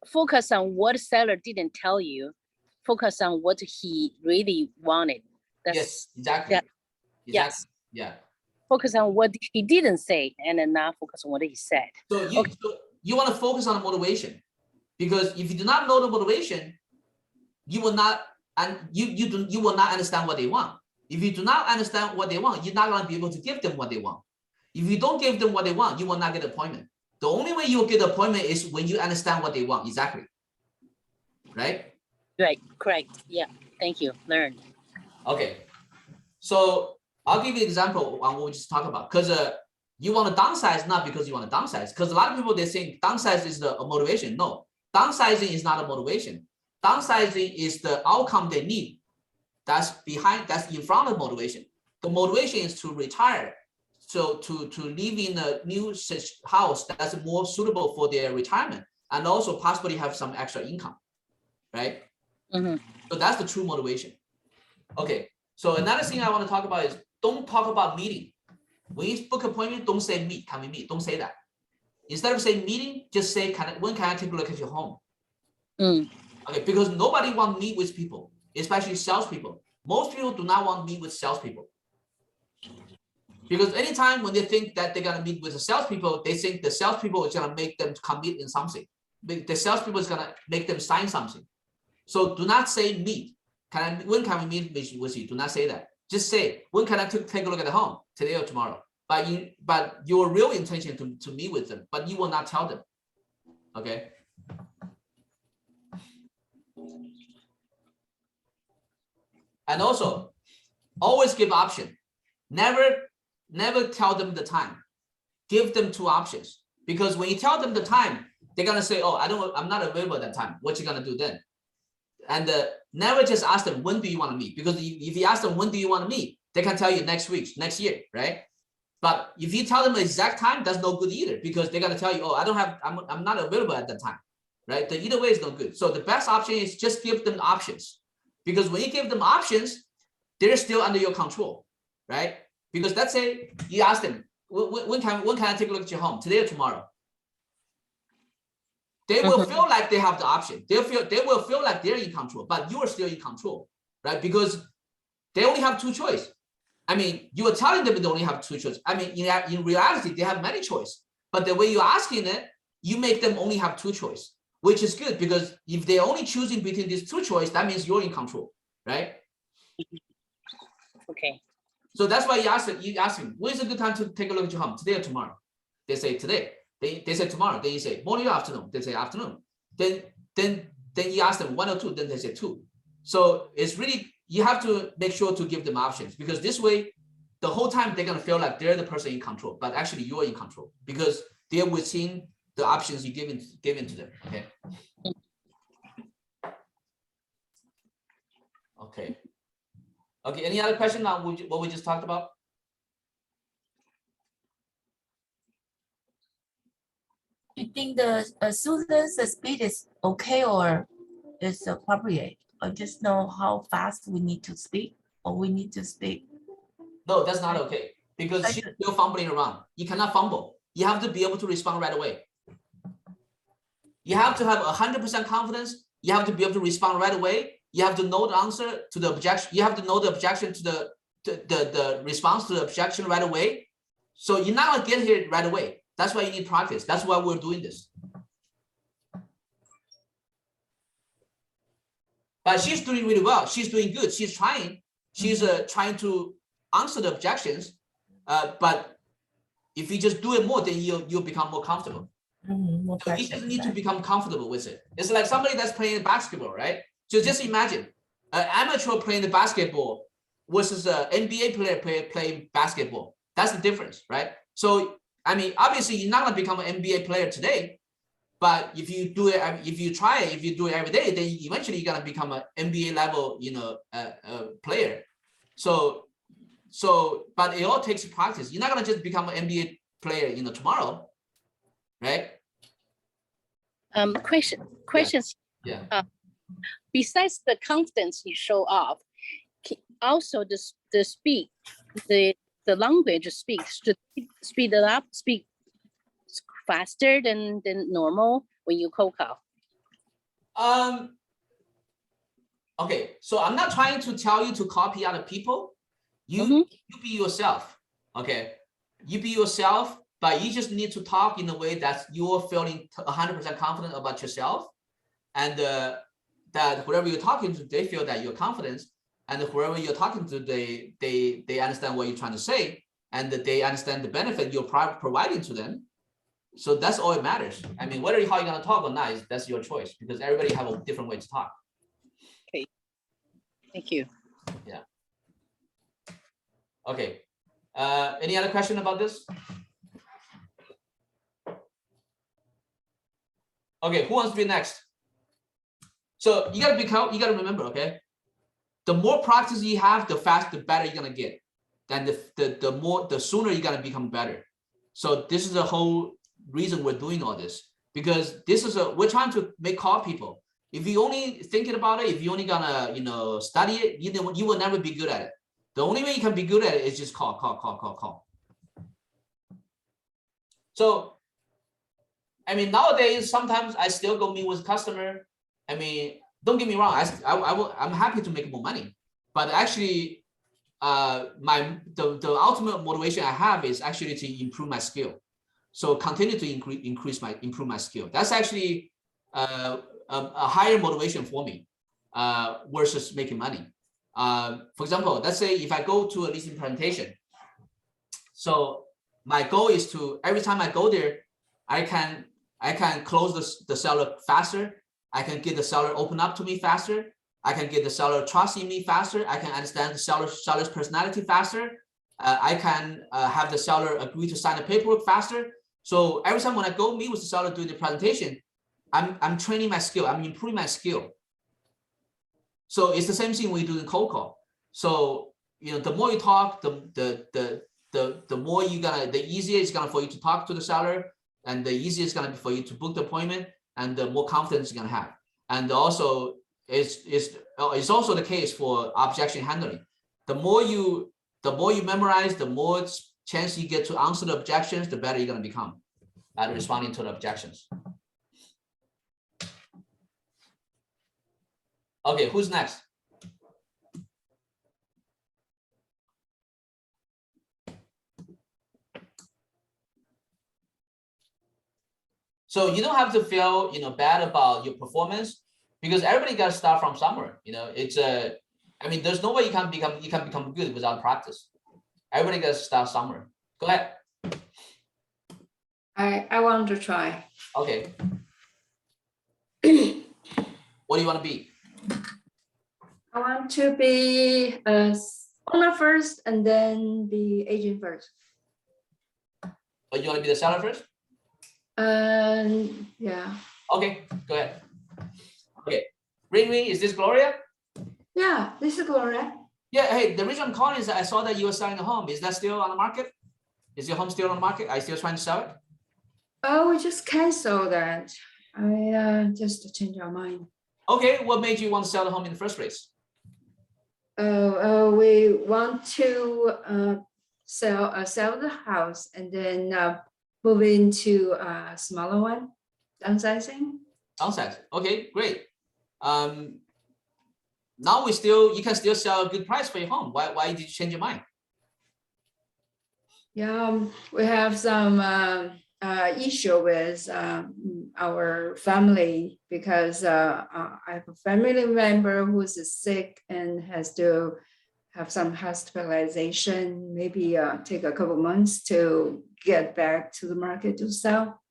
focus on what seller didn't tell you, focus on what he really wanted. That's, yes, exactly. That, exactly. Yes. Yeah. Focus on what he didn't say and then not focus on what he said. So you want to focus on the motivation, because if you do not know the motivation, you will not, and you will not understand what they want. If you do not understand what they want, you're not going to be able to give them what they want. If you don't give them what they want, you will not get an appointment. The only way you will get an appointment is when you understand what they want exactly. Right? Right, correct. Yeah, thank you. Learned. Okay. So I'll give you an example on what we just talked about. Because you want to downsize, not because you want to downsize. Because a lot of people, they think downsize is a motivation. No, downsizing is not a motivation. Downsizing is the outcome they need. That's in front of motivation. The motivation is to retire. So to live in a new house that's more suitable for their retirement, and also possibly have some extra income, right? So that's the true motivation. Okay, so another thing I want to talk about is don't talk about meeting. When you book an appointment, don't say meet, can we meet? Don't say that. Instead of saying meeting, just say, when can I take a look at your home? Okay, because nobody wants to meet with people, especially salespeople. Most people do not want to meet with salespeople. Because anytime when they think that they're going to meet with the salespeople, they think the salespeople is going to make them commit in something. The salespeople is going to make them sign something. So do not say meet. When can we meet with you? Do not say that. Just say, when can I take a look at the home? Today or tomorrow? But your real intention to meet with them, but you will not tell them. Okay. And also, always give option. Never tell them the time. Give them 2 options. Because when you tell them the time, they're gonna say, "Oh, I'm not available at that time." What you gonna do then? And never just ask them, when do you want to meet? Because if you ask them, when do you want to meet? They can tell you next week, next year, right? But if you tell them the exact time, that's no good either, because they're gonna tell you, "Oh, I'm not available at that time," right? The either way is no good. So the best option is just give them options, because when you give them options, they're still under your control, right? Because let's say you ask them, when can I take a look at your home? Today or tomorrow? They will feel like they have the option. They will feel like they're in control, but you are still in control, right? Because they only have 2 choices. I mean, you are telling them they only have 2 choices. I mean, in reality, they have many choices. But the way you're asking it, you make them only have 2 choices, which is good, because if they're only choosing between these 2 choices, that means you're in control, right? Okay. So that's why you ask them, when is a good time to take a look at your home? Today or tomorrow? They say today. They say tomorrow. Then you say morning or afternoon. They say afternoon. Then you ask them 1 or 2. Then they say 2. So it's really, you have to make sure to give them options, because this way, the whole time they're gonna feel like they're the person in control, but actually you're in control, because they're within the options you given to them. Okay. Okay. Okay. Any other question on what we just talked about? You think the Susan's speed is okay or is appropriate? Or just know how fast we need to speak, or we need to speak? No, that's not okay, because she's still fumbling around. You cannot fumble. You have to be able to respond right away. You have to have 100% confidence. You have to be able to respond right away. You have to know the answer to the objection. You have to know the objection to the response to the objection right away. So you're not gonna get here right away. That's why you need practice. That's why we're doing this. But she's doing really well. She's doing good. She's trying. She's trying to answer the objections. But if you just do it more, then you'll become more comfortable. More So you practice, just need to right? become comfortable with it. It's like somebody that's playing basketball, right? So just imagine an amateur playing the basketball versus an NBA player playing basketball. That's the difference, right? So, I mean, obviously you're not gonna become an NBA player today, but if you do it, if you try it, if you do it every day, then eventually you're gonna become an NBA level, player. So, but it all takes practice. You're not gonna just become an NBA player, tomorrow, right? Questions. Yeah. Besides the confidence you show off, also the speak, the language speaks to speed it up, speak faster than normal when you cold call. Okay, so I'm not trying to tell you to copy other people. You be yourself. Okay, you be yourself, but you just need to talk in a way that you're feeling 100% confident about yourself, and that whoever you're talking to, they feel that you're confident, and whoever you're talking to, they understand what you're trying to say, and that they understand the benefit you're providing to them. So that's all it matters. I mean, how you're gonna talk or not, that's your choice, because everybody have a different way to talk. Okay, thank you. Yeah. Okay. Any other question about this? Okay, who wants to be next? So you gotta remember, okay? The more practice you have, the better you're gonna get. And the sooner you're gonna become better. So this is the whole reason we're doing all this, because we're trying to make call people. If you only thinking about it, if you only gonna study it, you will never be good at it. The only way you can be good at it is just call. So, I mean, nowadays sometimes I still go meet with customer. I mean, don't get me wrong, I'm happy to make more money, but actually, the ultimate motivation I have is actually to improve my skill. So continue to improve my skill. That's actually a higher motivation for me versus making money. For example, let's say if I go to a listing presentation, so my goal is to, every time I go there, I can close the seller faster. I can get the seller open up to me faster. I can get the seller trusting me faster. I can understand the seller's personality faster. I can have the seller agree to sign the paperwork faster. So every time when I go meet with the seller during the presentation, I'm training my skill. I'm improving my skill. So it's the same thing we do in cold call. So the more you talk, the more the easier it's gonna for you to talk to the seller, and the easier it's gonna be for you to book the appointment, and the more confidence you're gonna have. And also it's also the case for objection handling. The more you memorize, the more chance you get to answer the objections, the better you're gonna become at responding to the objections. Okay, who's next? So you don't have to feel bad about your performance, because everybody got to start from somewhere. It's I mean, there's no way you can become good without practice. Everybody got to start somewhere. Go ahead. I want to try. Okay. What do you want to be? I want to be owner first and then the agent first. But you want to be the seller first? Yeah. Okay, go ahead. Okay. Ring, is this Gloria? Yeah, this is Gloria. Yeah, hey, the reason I'm calling is that I saw that you were selling a home. Is that still on the market? Is your home still on the market? Are you still trying to sell it? Oh, we just canceled that. I just changed our mind. Okay, what made you want to sell the home in the first place? We want to sell the house and then move into a smaller one, downsizing. Downsize. Okay, great. Now you can still sell a good price for your home. Why did you change your mind? Yeah, we have some issue with our family because I have a family member who's sick and has to have some hospitalization, maybe take a couple months to get back to the market to sell.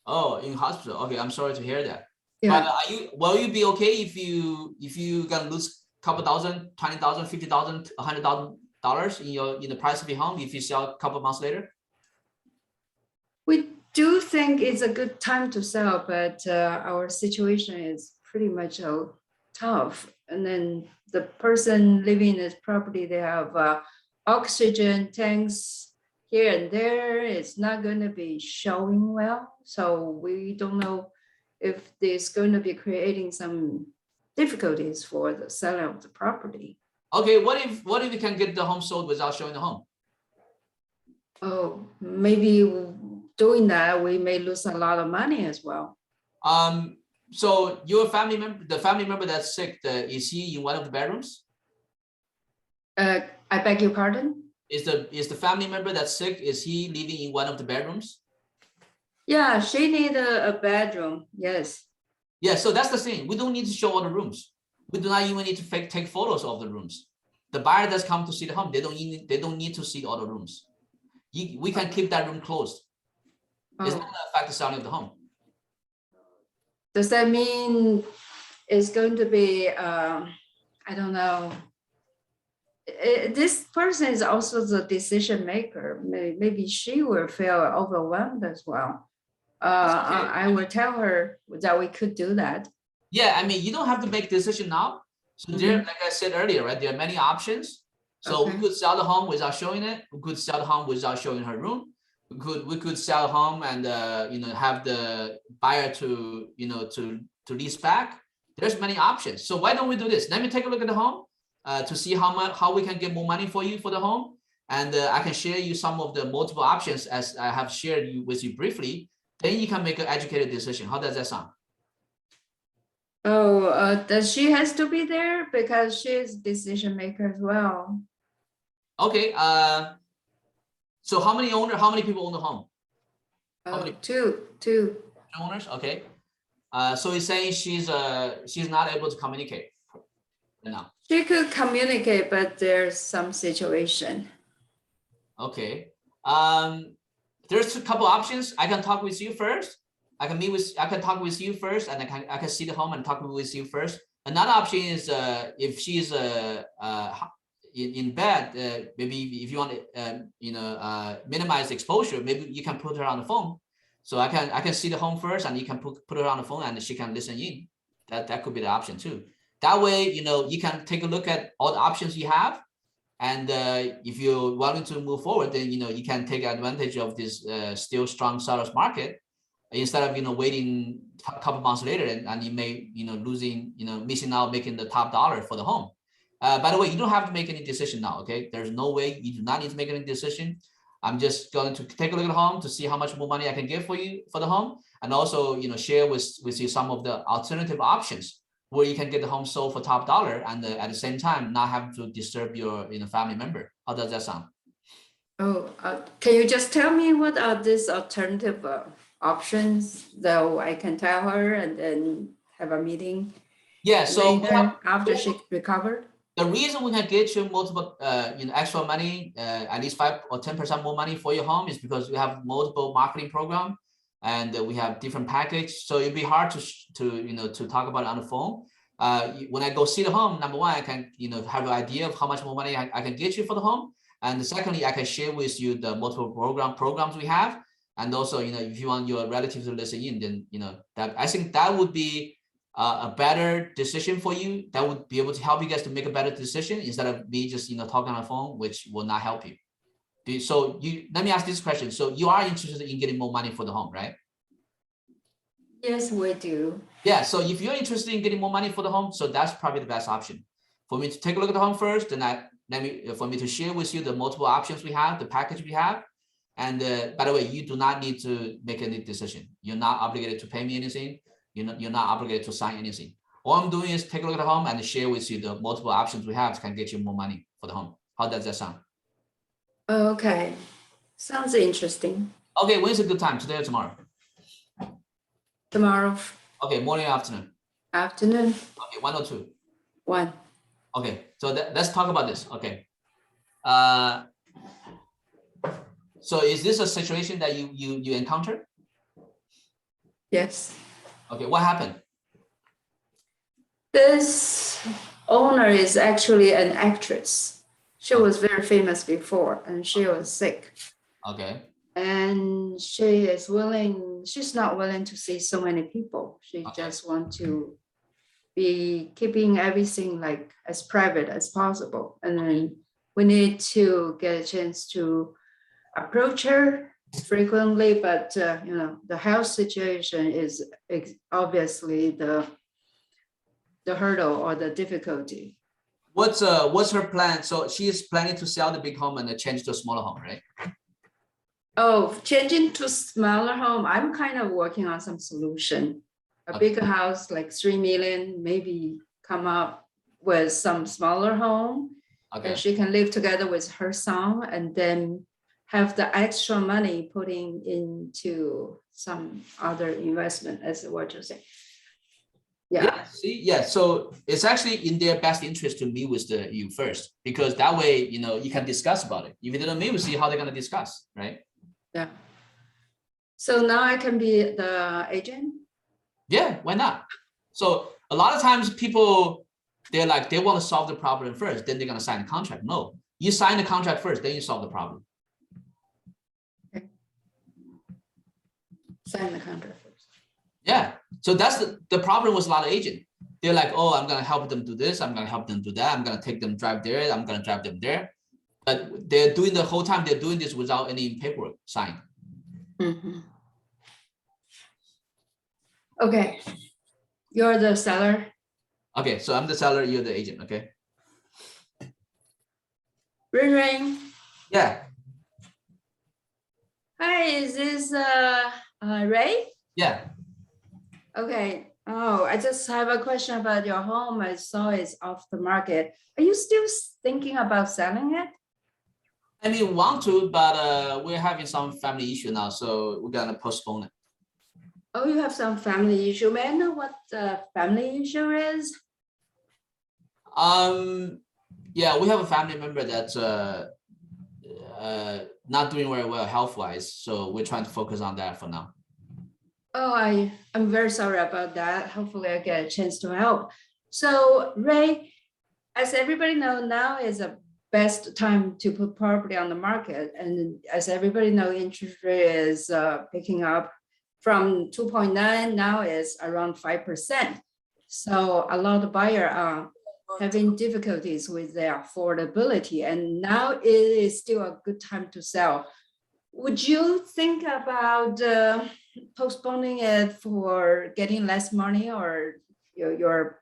Oh, in hospital. Okay, I'm sorry to hear that. Yeah. But will you be okay if you can lose a couple thousand, 20,000, 50,000, $100,000 in the price of your home if you sell a couple months later? We do think it's a good time to sell, but our situation is pretty much tough. And then the person living in this property, they have oxygen tanks here and there. It's not going to be showing well. So we don't know if there's going to be creating some difficulties for the seller of the property. Okay, what if you can get the home sold without showing the home? Oh, maybe doing that, we may lose a lot of money as well. So your family member, the family member that's sick, is he in one of the bedrooms? I beg your pardon? Is the family member that's sick, is he living in one of the bedrooms? Yeah, she need a bedroom. Yes. Yeah, so that's the thing. We don't need to show all the rooms. We do not even need to take photos of the rooms. The buyer does come to see the home. They don't need to see all the rooms. We can keep that room closed. It's not going to affect the selling of the home. Does that mean it's going to be, I don't know. This person is also the decision maker. Maybe she will feel overwhelmed as well. I will tell her that we could do that. Yeah, I mean, you don't have to make a decision now. So there, like I said earlier, right, there are many options. So we could sell the home without showing it. We could sell the home without showing her room. We could sell the home and have the buyer to lease back. There's many options. So why don't we do this? Let me take a look at the home to see how we can get more money for you for the home. And I can share you some of the multiple options as I have shared with you briefly. Then you can make an educated decision. How does that sound? Oh, does she has to be there because she is decision maker as well? Okay. So how many people own the home? Two. Owners. Okay. So he's saying she's not able to communicate now. She could communicate, but there's some situation. Okay. There's a couple options. I can talk with you first. I can talk with you first, and I can see the home and talk with you first. Another option is if she's in bed, maybe if you want to minimize exposure, maybe you can put her on the phone. So I can see the home first, and you can put her on the phone, and she can listen in. That could be the option too. That way, you can take a look at all the options you have, and if you're willing to move forward, then you can take advantage of this still strong sellers market instead of waiting a couple months later and you may missing out making the top dollar for the home. By the way, you don't have to make any decision now. Okay, there's no way. You do not need to make any decision. I'm just going to take a look at the home to see how much more money I can get for you for the home, and also share with you some of the alternative options where you can get the home sold for top dollar and at the same time not have to disturb your family member. How does that sound? Oh, can you just tell me what are these alternative options, though I can tell her and then have a meeting? Yeah, so after she recovered. The reason we can get you multiple extra money, at least 5 or 10% more money for your home is because we have multiple marketing program and we have different package. So it'd be hard to talk about it on the phone. When I go see the home, number one, I can have an idea of how much more money I can get you for the home, and secondly, I can share with you the multiple programs we have, and also if you want your relatives to listen in, then that I think that would be a better decision for you. That would be able to help you guys to make a better decision instead of me just talking on the phone, which will not help you. So let me ask this question. So you are interested in getting more money for the home, right? Yes, we do. Yeah. So if you're interested in getting more money for the home, so that's probably the best option for me to take a look at the home first. Then for me to share with you the multiple options we have, the package we have. And by the way, you do not need to make any decision. You're not obligated to pay me anything. You're not obligated to sign anything. All I'm doing is take a look at the home and share with you the multiple options we have can get you more money for the home. How does that sound? Okay. Sounds interesting. Okay, when's a good time? Today or tomorrow? Tomorrow Okay, morning or afternoon? afternoon, Okay, 1 or 2? 1. Okay, so let's talk about this. Okay. So is this a situation that you encountered? Yes. Okay, what happened? This owner is actually an actress. She was very famous before and she was sick. Okay. And she's not willing to see so many people. She Okay. just want to be keeping everything like as private as possible. And then we need to get a chance to approach her frequently, but the health situation is obviously the hurdle or the difficulty. What's her plan? So she is planning to sell the big home and change to a smaller home, right? Oh, changing to smaller home, I'm kind of working on some solution. A Okay. bigger house, like 3 million, maybe come up with some smaller home. Okay. And she can live together with her son and then have the extra money putting into some other investment, as what you say. Yeah. See, yeah. So it's actually in their best interest to meet with you first, because that way, you can discuss about it. If they don't meet with you, how they're gonna discuss, right? Yeah. So now I can be the agent? Yeah, why not? So a lot of times people, they want to solve the problem first, then they're gonna sign the contract. No, you sign the contract first, then you solve the problem. Sign the contract first. Yeah. So that's the problem with a lot of agents. They're like, oh, I'm gonna help them do this, I'm gonna help them do that, I'm gonna take them drive there, I'm gonna drive them there. But they're doing the whole time, they're doing this without any paperwork signed. Mhm. Okay, you're the seller. Okay, so I'm the seller, you're the agent, okay? Ring ring. Yeah, Hi, is this Ray? yeah. Okay. Oh, I just have a question about your home. I saw it's off the market. Are you still thinking about selling it? I mean, want to, but we're having some family issue now, so we're gonna postpone it. Oh, you have some family issue. May I know what the family issue is? Yeah, we have a family member that's not doing very well health-wise, so we're trying to focus on that for now. Oh, I'm very sorry about that. Hopefully I get a chance to help. So Ray, as everybody knows, now is a best time to put property on the market. And as everybody knows, interest rate is picking up from 2.9, now is around 5%. So a lot of buyers are having difficulties with their affordability, and now it is still a good time to sell. Would you think about postponing it for getting less money, or you're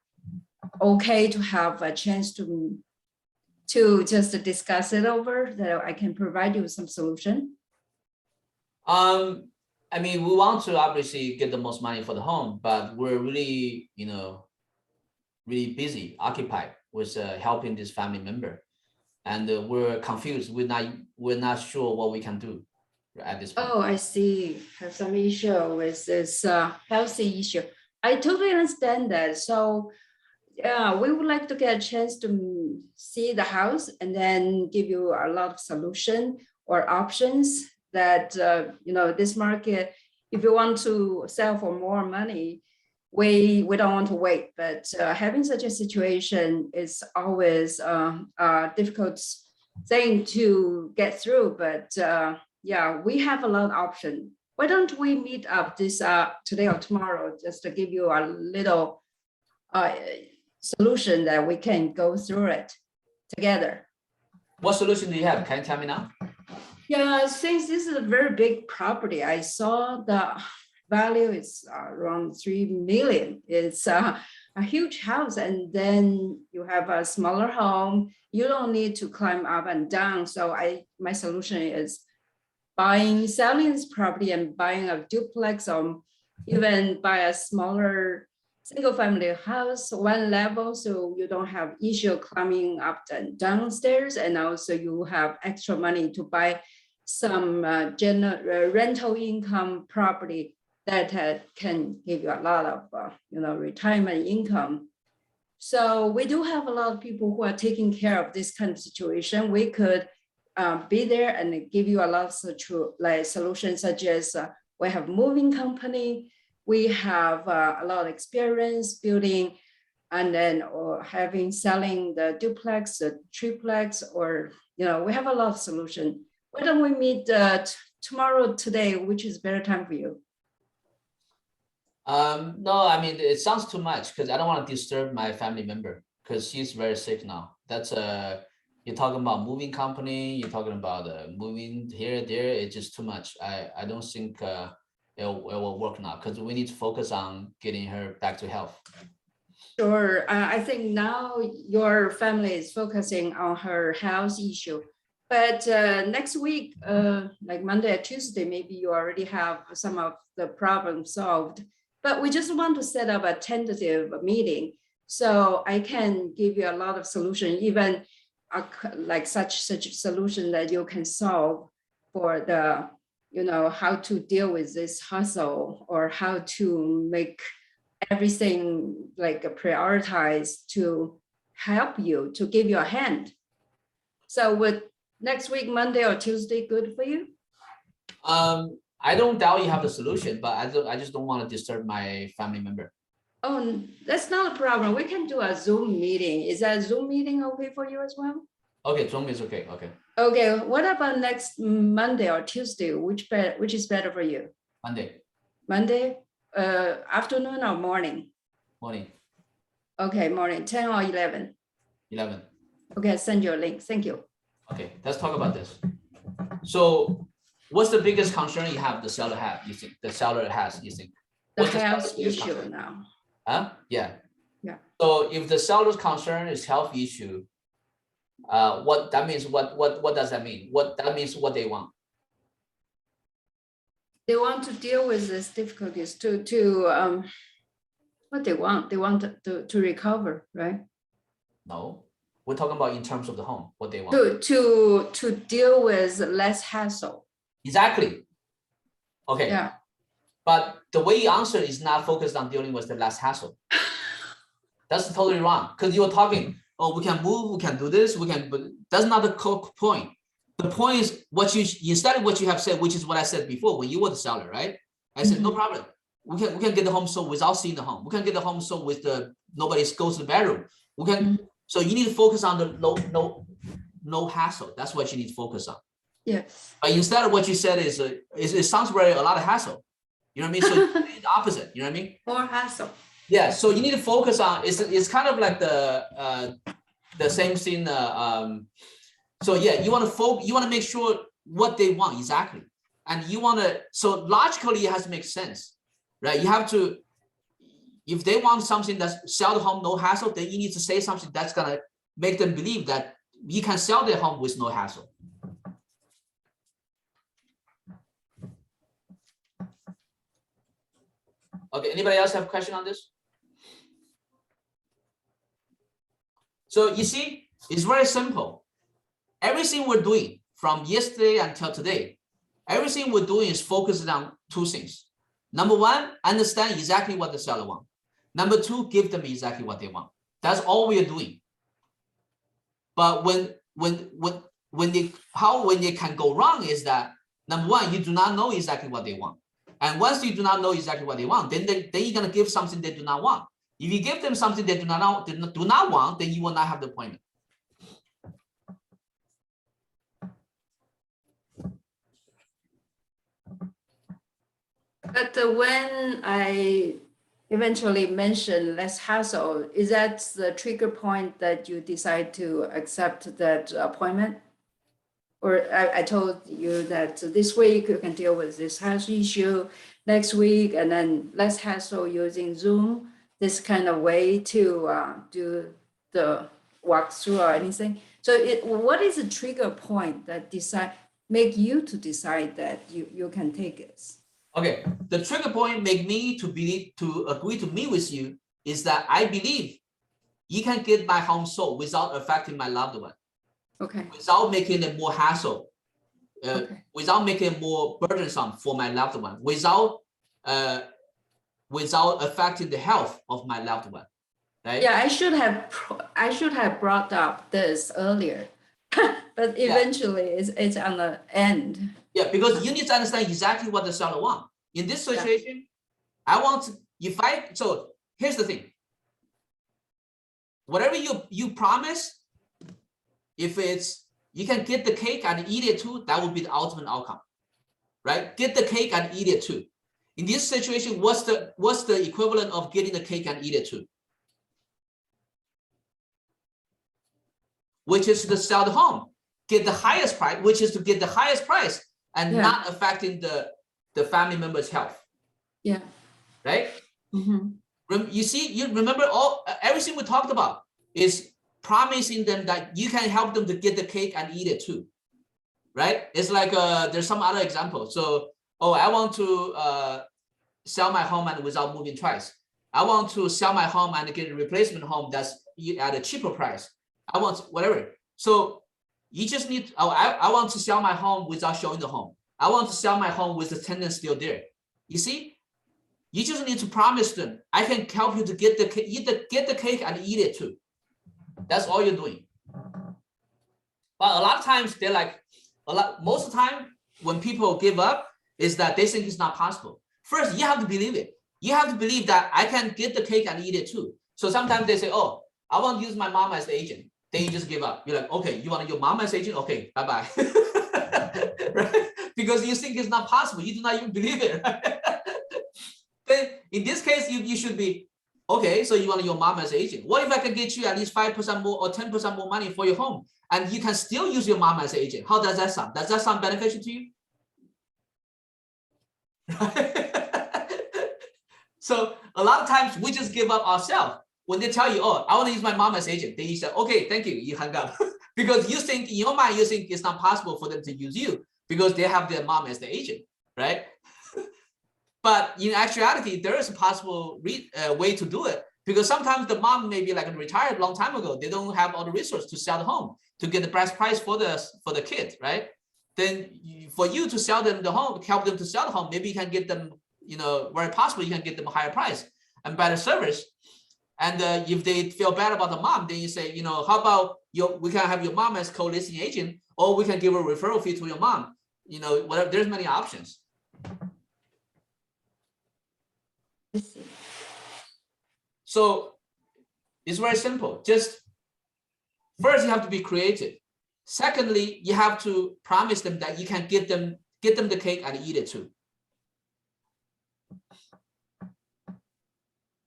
okay to have a chance to just discuss it over, that I can provide you with some solution? I mean, we want to obviously get the most money for the home, but we're really, really busy, occupied with helping this family member, and we're confused. We're not sure what we can do at this point. Oh, I see. Have some issue with this healthy issue. I totally understand that. So yeah, we would like to get a chance to see the house and then give you a lot of solution or options that, this market, if you want to sell for more money, we don't want to wait. But having such a situation is always a difficult thing to get through. But yeah, we have a lot of options. Why don't we meet up this today or tomorrow, just to give you a little solution that we can go through it together. What solution do you have? Can you tell me now? Yeah, since this is a very big property, I saw the value is around 3 million. It's a huge house, and then you have a smaller home. You don't need to climb up and down. So my solution is selling this property and buying a duplex, or even buy a smaller single family house, one level, so you don't have issue climbing up and downstairs, and also you have extra money to buy some rental income property that can give you a lot of retirement income. So we do have a lot of people who are taking care of this kind of situation. We could be there and give you a lot of solutions, such as we have moving company, we have a lot of experience building and then or selling the duplex, the triplex, or we have a lot of solution. Why don't we meet tomorrow, today, which is better time for you? No, I mean, it sounds too much because I don't want to disturb my family member because she's very sick now. That's you're talking about moving company, you're talking about moving here, there. It's just too much. I don't think it will work now because we need to focus on getting her back to health. Sure. I think now your family is focusing on her health issue. But next week, like Monday or Tuesday, maybe you already have some of the problems solved. But we just want to set up a tentative meeting so I can give you a lot of solution, even like such solution that you can solve for the, how to deal with this hustle or how to make everything like prioritize to help you, to give you a hand. So would next week, Monday or Tuesday, good for you? I don't doubt you have the solution, but I just don't want to disturb my family member. Oh, that's not a problem. We can do a Zoom meeting. Is that Zoom meeting okay for you as well? Okay, Zoom is okay. Okay. Okay. What about next Monday or Tuesday? Which is better for you? Monday Monday, afternoon or morning? morning. Okay, morning, 10 or 11. 11. Okay, I'll send you a link. Thank you. Okay, let's talk about this. So, what's the biggest concern you have? The seller have? You think the seller has? You think? The What's health biggest issue concern? now. Huh? Yeah. Yeah. So if the seller's concern is health issue, what that means? What does that mean? What that means? What they want? They want to deal with these difficulties to what they want. They want to recover, right? No, we're talking about in terms of the home. What they want? To deal with less hassle. Exactly. Okay. Yeah. But the way you answer is not focused on dealing with the less hassle. That's totally wrong. Because you're talking, oh, we can move, we can do this, we can, but that's not the point. The point is what you instead of what you have said, which is what I said before when you were the seller, right? I said, no problem. We can get the home sold without seeing the home. We can get the home sold with the nobody goes to the bedroom. We can so you need to focus on the no hassle. That's what you need to focus on. Yes. But instead of what you said is it sounds very a lot of hassle. You know what I mean? So it's the opposite. You know what I mean? More hassle. Yeah. So you need to focus on it's kind of like the same thing. So yeah, you want to make sure what they want exactly, and you want to. So logically, it has to make sense, right? You have to. If they want something that's sell the home no hassle, then you need to say something that's gonna make them believe that you can sell their home with no hassle. Okay, anybody else have a question on this? So you see, it's very simple. Everything we're doing from yesterday until today, everything we're doing is focused on two things. Number one, understand exactly what the seller wants. Number two, give them exactly what they want. That's all we are doing. But when they can go wrong is that number one, you do not know exactly what they want. And once you do not know exactly what they want, then you're gonna give something they do not want. If you give them something they do not want, then you will not have the appointment. But when I eventually mentioned less hassle, is that the trigger point that you decide to accept that appointment? Or I told you that this week you can deal with this hassle issue, next week, and then less hassle using Zoom, this kind of way to do the walkthrough or anything. So what is the trigger point that make you to decide that you can take this? Okay, the trigger point make me to agree to meet with you is that I believe you can get my home sold without affecting my loved one. Okay. Without making it more hassle Okay. without making it more burdensome for my loved one, without affecting the health of my loved one, right? Yeah, I should have brought up this earlier, but eventually it's on the end. Yeah, because you need to understand exactly what the seller wants. In this situation, I want to, so here's the thing. Whatever you promise, if it's, you can get the cake and eat it too, that would be the ultimate outcome, right? Get the cake and eat it too. In this situation, what's the equivalent of getting the cake and eat it too? Which is to sell the home, get the highest price, which is to get the highest price and not affecting the family member's health. Yeah. Right? You see, you remember everything we talked about is promising them that you can help them to get the cake and eat it too. Right? It's like there's some other example. So, I want to sell my home and without moving twice. I want to sell my home and get a replacement home that's at a cheaper price. I want whatever. So you just need, I want to sell my home without showing the home. I want to sell my home with the tenant still there. You see, you just need to promise them, I can help you to get the cake and eat it too. That's all you're doing. But a lot of times they're like, most of the time when people give up is that they think it's not possible. First, you have to believe it. You have to believe that I can get the cake and eat it too. So sometimes they say, oh, I want to use my mom as the agent. Then you just give up. You're like, okay, you want your mom as agent? Okay, bye-bye. Right? Because you think it's not possible. You do not even believe it. Right? Then in this case, you should be, okay, so you want your mom as agent. What if I can get you at least 5% more or 10% more money for your home? And you can still use your mom as agent. How does that sound? Does that sound beneficial to you? So a lot of times we just give up ourselves. When they tell you, oh, I want to use my mom as agent, then you say, okay, thank you, you hung up. Because you think, in your mind, you think it's not possible for them to use you because they have their mom as the agent, right? But in actuality, there is a possible way to do it, because sometimes the mom may be like retired a long time ago. They don't have all the resources to sell the home, to get the best price for the kid, right? Then for you to sell them the home, help them to sell the home, maybe you can get them, very possible you can get them a higher price and better service. And if they feel bad about the mom, then you say, how about we can have your mom as co-listing agent, or we can give a referral fee to your mom. Whatever. There's many options. So it's very simple. Just first, you have to be creative. Secondly, you have to promise them that you can get them the cake and eat it too.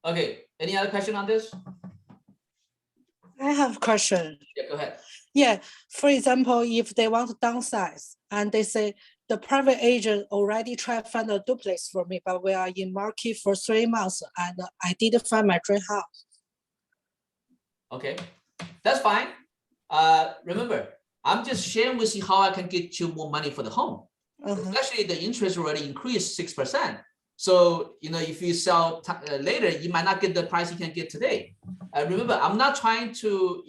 Okay. Any other question on this? I have a question. Yeah, go ahead. Yeah, for example, if they want to downsize and they say the private agent already tried to find a duplex for me, but we are in market for 3 months and I didn't find my dream house. Okay, that's fine. Remember, I'm just sharing with you how I can get you more money for the home. Especially the interest already increased 6%. So, if you sell later, you might not get the price you can get today. Remember, I'm not trying to,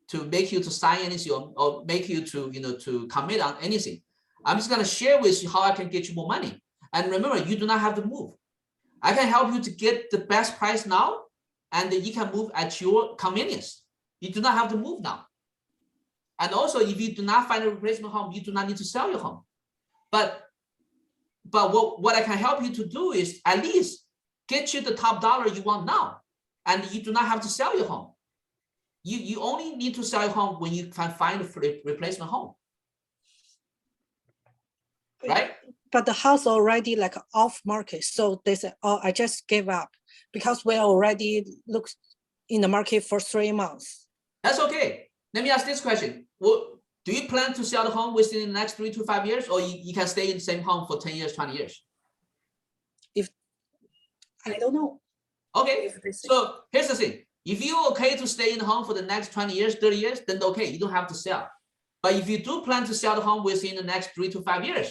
to make you to sign anything or make you to, to commit on anything. I'm just going to share with you how I can get you more money. And remember, you do not have to move. I can help you to get the best price now, and then you can move at your convenience. You do not have to move now. And also, if you do not find a replacement home, you do not need to sell your home. But what I can help you to do is at least get you the top dollar you want now, and you do not have to sell your home. You only need to sell your home when you can find a replacement home, right? But the house already like off market, so they say, "Oh, I just gave up because we already looked in the market for 3 months." That's okay. Let me ask this question: do you plan to sell the home within the next 3 to 5 years, or you can stay in the same home for 10 years, 20 years? I don't know. Okay, so here's the thing. If you're okay to stay in the home for the next 20 years, 30 years, then okay, you don't have to sell. But if you do plan to sell the home within the next 3 to 5 years,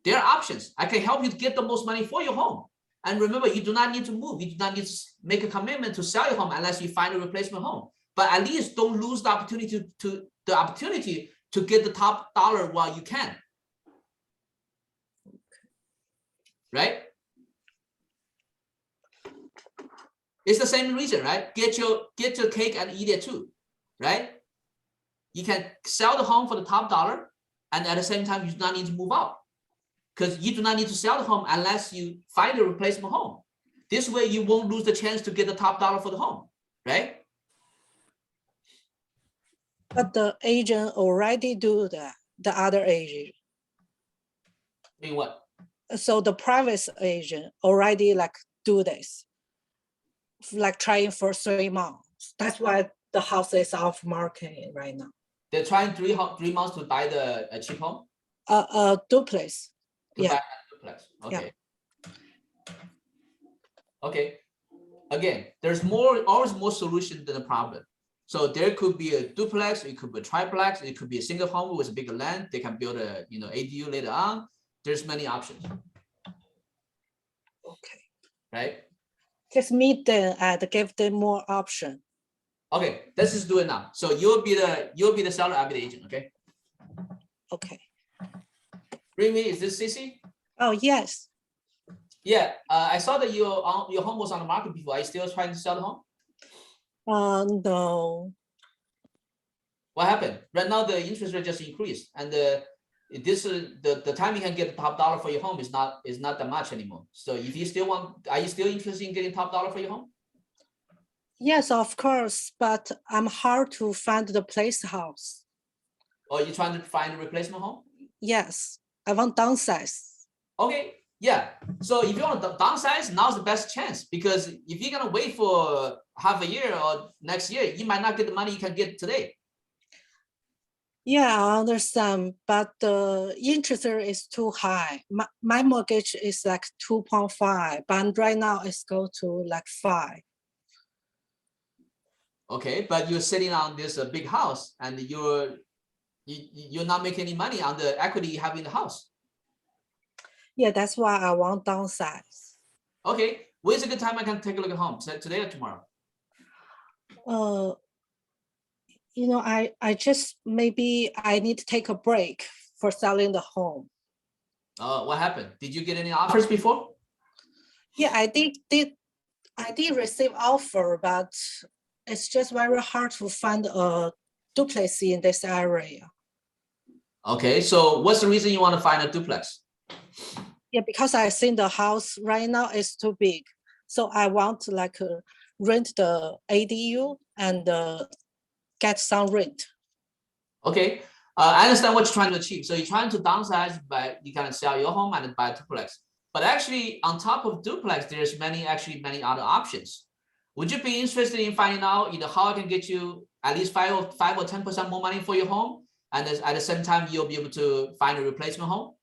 there are options. I can help you to get the most money for your home. And remember, you do not need to move. You do not need to make a commitment to sell your home unless you find a replacement home. But at least don't lose the opportunity to get the top dollar while you can. right? It's the same reason, right? Get your cake and eat it too, right? You can sell the home for the top dollar, and at the same time, you do not need to move out because you do not need to sell the home unless you find a replacement home. This way, you won't lose the chance to get the top dollar for the home, right? But the agent already do that, the other agent. I mean, what? So the private agent already like do this, like trying for 3 months. That's why the house is off market right now. They're trying 3 months to buy the cheap home? Duplex. To Yeah. buy a duplex. Okay. Okay. Again, there's always more solution than the problem. So there could be a duplex, it could be a triplex, it could be a single home with a bigger land. They can build a ADU later on. There's many options. Okay. Right? Just meet them and give them more option. Okay, let's just do it now. So you'll be the seller, I'll be the agent, okay? Okay. Remy, is this Sissy? Oh, yes. Yeah, I saw that your home was on the market before. Are you still trying to sell the home? No. What happened? Right now the interest rate just increased, and the time you can get the top dollar for your home is not that much anymore. So if you still are you still interested in getting top dollar for your home? Yes, of course, but I'm hard to find the place house. Or you're trying to find a replacement home? Yes, I want downsize. Okay, yeah. So if you want to downsize, now's the best chance, because if you're gonna wait for half a year or next year, you might not get the money you can get today. Yeah, I understand, but the interest rate is too high. My mortgage is like 2.5, but right now it's go to like 5. Okay, but you're sitting on this big house, and you're not making any money on the equity you have in the house. Yeah, that's why I want downsize. Okay, when's a good time I can take a look at home? Today or tomorrow? I just maybe I need to take a break for selling the home. What happened? Did you get any offers before? Yeah, I did receive offer, but it's just very hard to find a duplex in this area. Okay, so what's the reason you want to find a duplex? Yeah, because I think the house right now is too big. So I want to like rent the ADU and get some rent. Okay, I understand what you're trying to achieve. So you're trying to downsize, but you can sell your home and buy a duplex. But actually, on top of duplex, there's many other options. Would you be interested in finding out, how I can get you at least 5 or 10% more money for your home, and at the same time you'll be able to find a replacement home?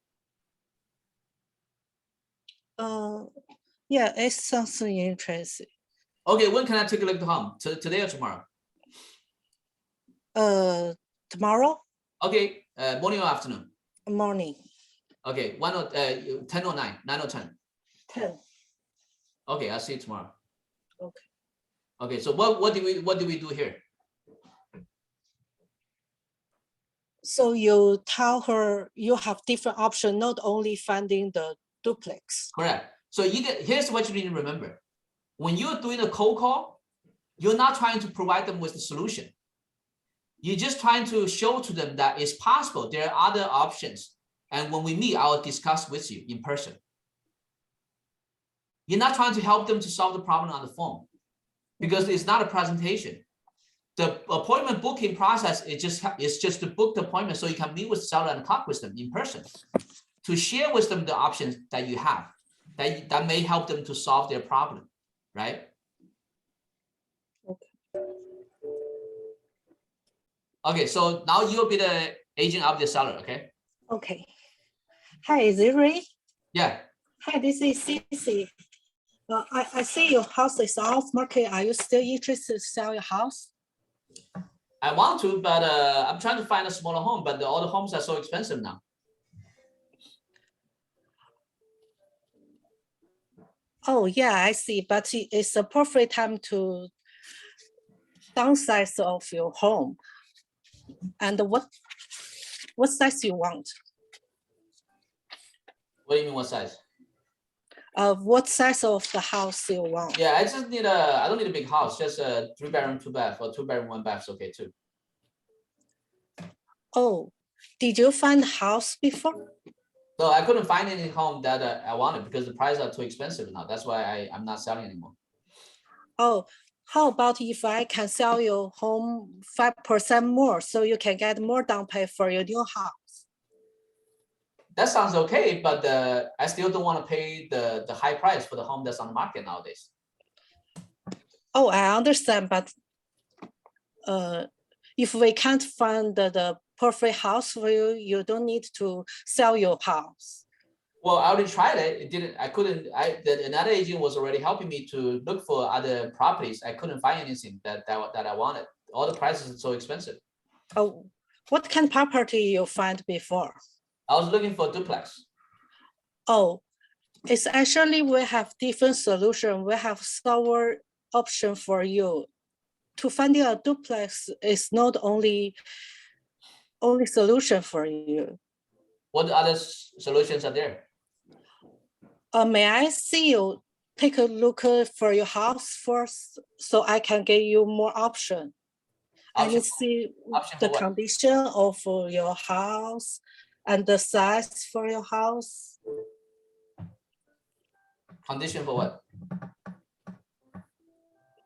Yeah, it's something interesting. Okay, when can I take a look at the home? Today or tomorrow? Tomorrow? Okay, morning or afternoon? Morning. Okay, 10 or 9, 9 or 10? 10. Okay, I'll see you tomorrow. Okay. Okay, so what do we do here? So you tell her you have different options, not only finding the duplex. Correct. So here's what you need to remember. When you're doing a cold call, you're not trying to provide them with the solution. You're just trying to show to them that it's possible. There are other options. And when we meet, I'll discuss with you in person. You're not trying to help them to solve the problem on the phone, because it's not a presentation. The appointment booking process is just to book the appointment so you can meet with the seller and talk with them in person, to share with them the options that you have that may help them to solve their problem, right? Okay, so now you'll be the agent of the seller, okay? Okay. Hi, is it Ray? Yeah. Hi, this is Cici. I see your house is off market. Are you still interested to sell your house? I want to, but I'm trying to find a smaller home, but all the homes are so expensive now. Oh, yeah, I see. But it's a perfect time to downsize of your home. And what size you want? What do you mean, what size? What size of the house you want? Yeah, I just need I don't need a big house, just a 3-bedroom, 2-bath, or 2-bedroom, 1-bath is okay too. Oh, did you find a house before? So I couldn't find any home that I wanted because the prices are too expensive now. That's why I'm not selling anymore. Oh, how about if I can sell your home 5% more so you can get more down pay for your new house? That sounds okay, but I still don't want to pay the high price for the home that's on the market nowadays. Oh, I understand, but if we can't find the perfect house for you, you don't need to sell your house. Well, I already tried it. It didn't. I couldn't. Another agent was already helping me to look for other properties. I couldn't find anything that I wanted. All the prices are so expensive. Oh, what kind of property you find before? I was looking for a duplex. Oh, it's actually we have different solution. We have several option for you. To finding a duplex is not only solution for you. What other solutions are there? May I see you take a look for your house first so I can give you more option? I Option need to see option the for what? condition of your house and the size for your house. Condition for what?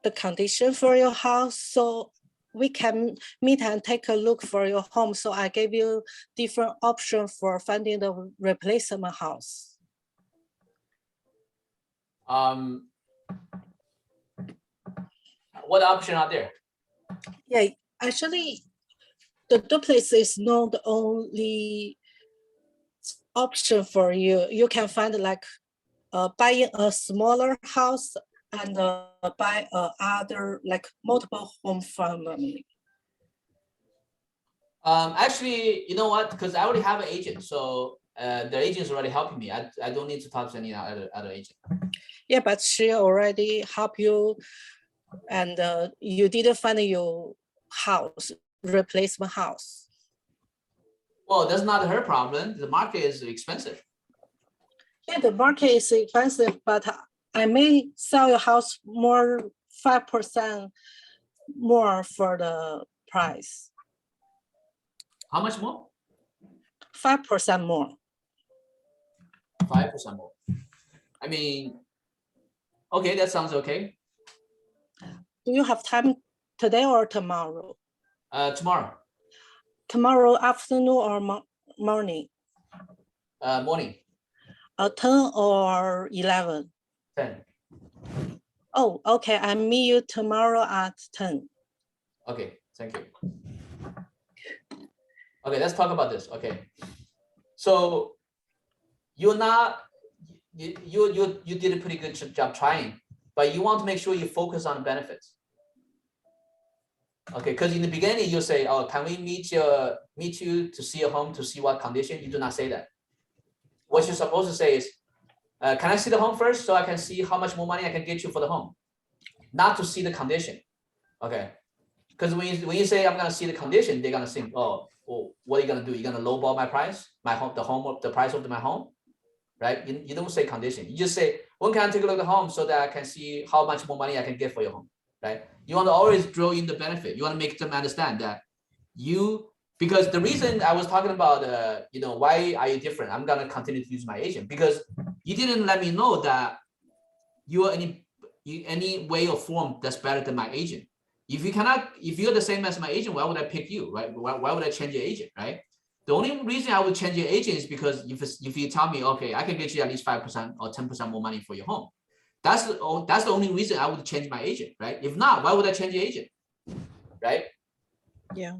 The condition for your house so we can meet and take a look for your home. So I gave you different options for finding the replacement house. What option are there? Yeah, actually, the duplex is not the only option for you. You can find like buying a smaller house and buy other like multiple home family. Actually, you know what? Because I already have an agent, so the agent is already helping me. I don't need to talk to any other agent. Yeah, but she already helped you, and you didn't find your house replacement house. Well, that's not her problem. The market is expensive. Yeah, the market is expensive, but I may sell your house more 5% more for the price. How much more? 5% more. 5% more. I mean, okay, that sounds okay. Do you have time today or tomorrow? Tomorrow. Tomorrow afternoon or morning? Morning. 10 or 11? 10. Oh, okay. I meet you tomorrow at 10. Okay, thank you. Okay, let's talk about this. Okay, so you're not you did a pretty good job trying, but you want to make sure you focus on the benefits. Okay, because in the beginning you say, oh, can we meet you to see a home to see what condition? You do not say that. What you're supposed to say is, can I see the home first so I can see how much more money I can get you for the home, not to see the condition. Okay, because when you say I'm gonna see the condition, they're gonna think, oh, well, what are you gonna do? You're gonna lowball my price, the price of my home, right? You don't say condition. You just say, when can I take a look at the home so that I can see how much more money I can get for your home, right? You want to always draw in the benefit. You want to make them understand that because the reason I was talking about, why are you different? I'm gonna continue to use my agent because you didn't let me know that you are any way or form that's better than my agent. If you're the same as my agent, why would I pick you, right? Why would I change your agent, right? The only reason I would change your agent is because if you tell me, okay, I can get you at least 5% or 10% more money for your home. That's the only reason I would change my agent, right? If not, why would I change your agent, right? Yeah.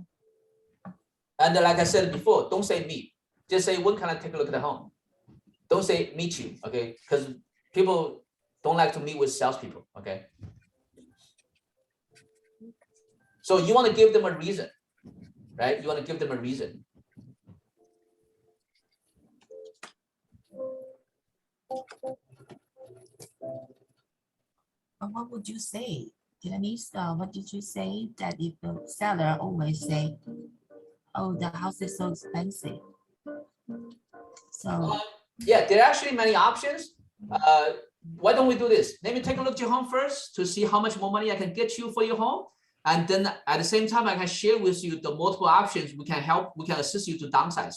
And like I said before, don't say meet. Just say, when can I take a look at the home? Don't say meet you, okay? Because people don't like to meet with salespeople, okay? So you want to give them a reason, right? You want to give them a reason. What would you say, Denise? What did you say that if the seller always say, "Oh, the house is so expensive"? So Yeah, there are actually many options, Why don't we do this? Let me take a look at your home first to see how much more money I can get you for your home. And then at the same time, I can share with you the multiple options we can assist you to downsize.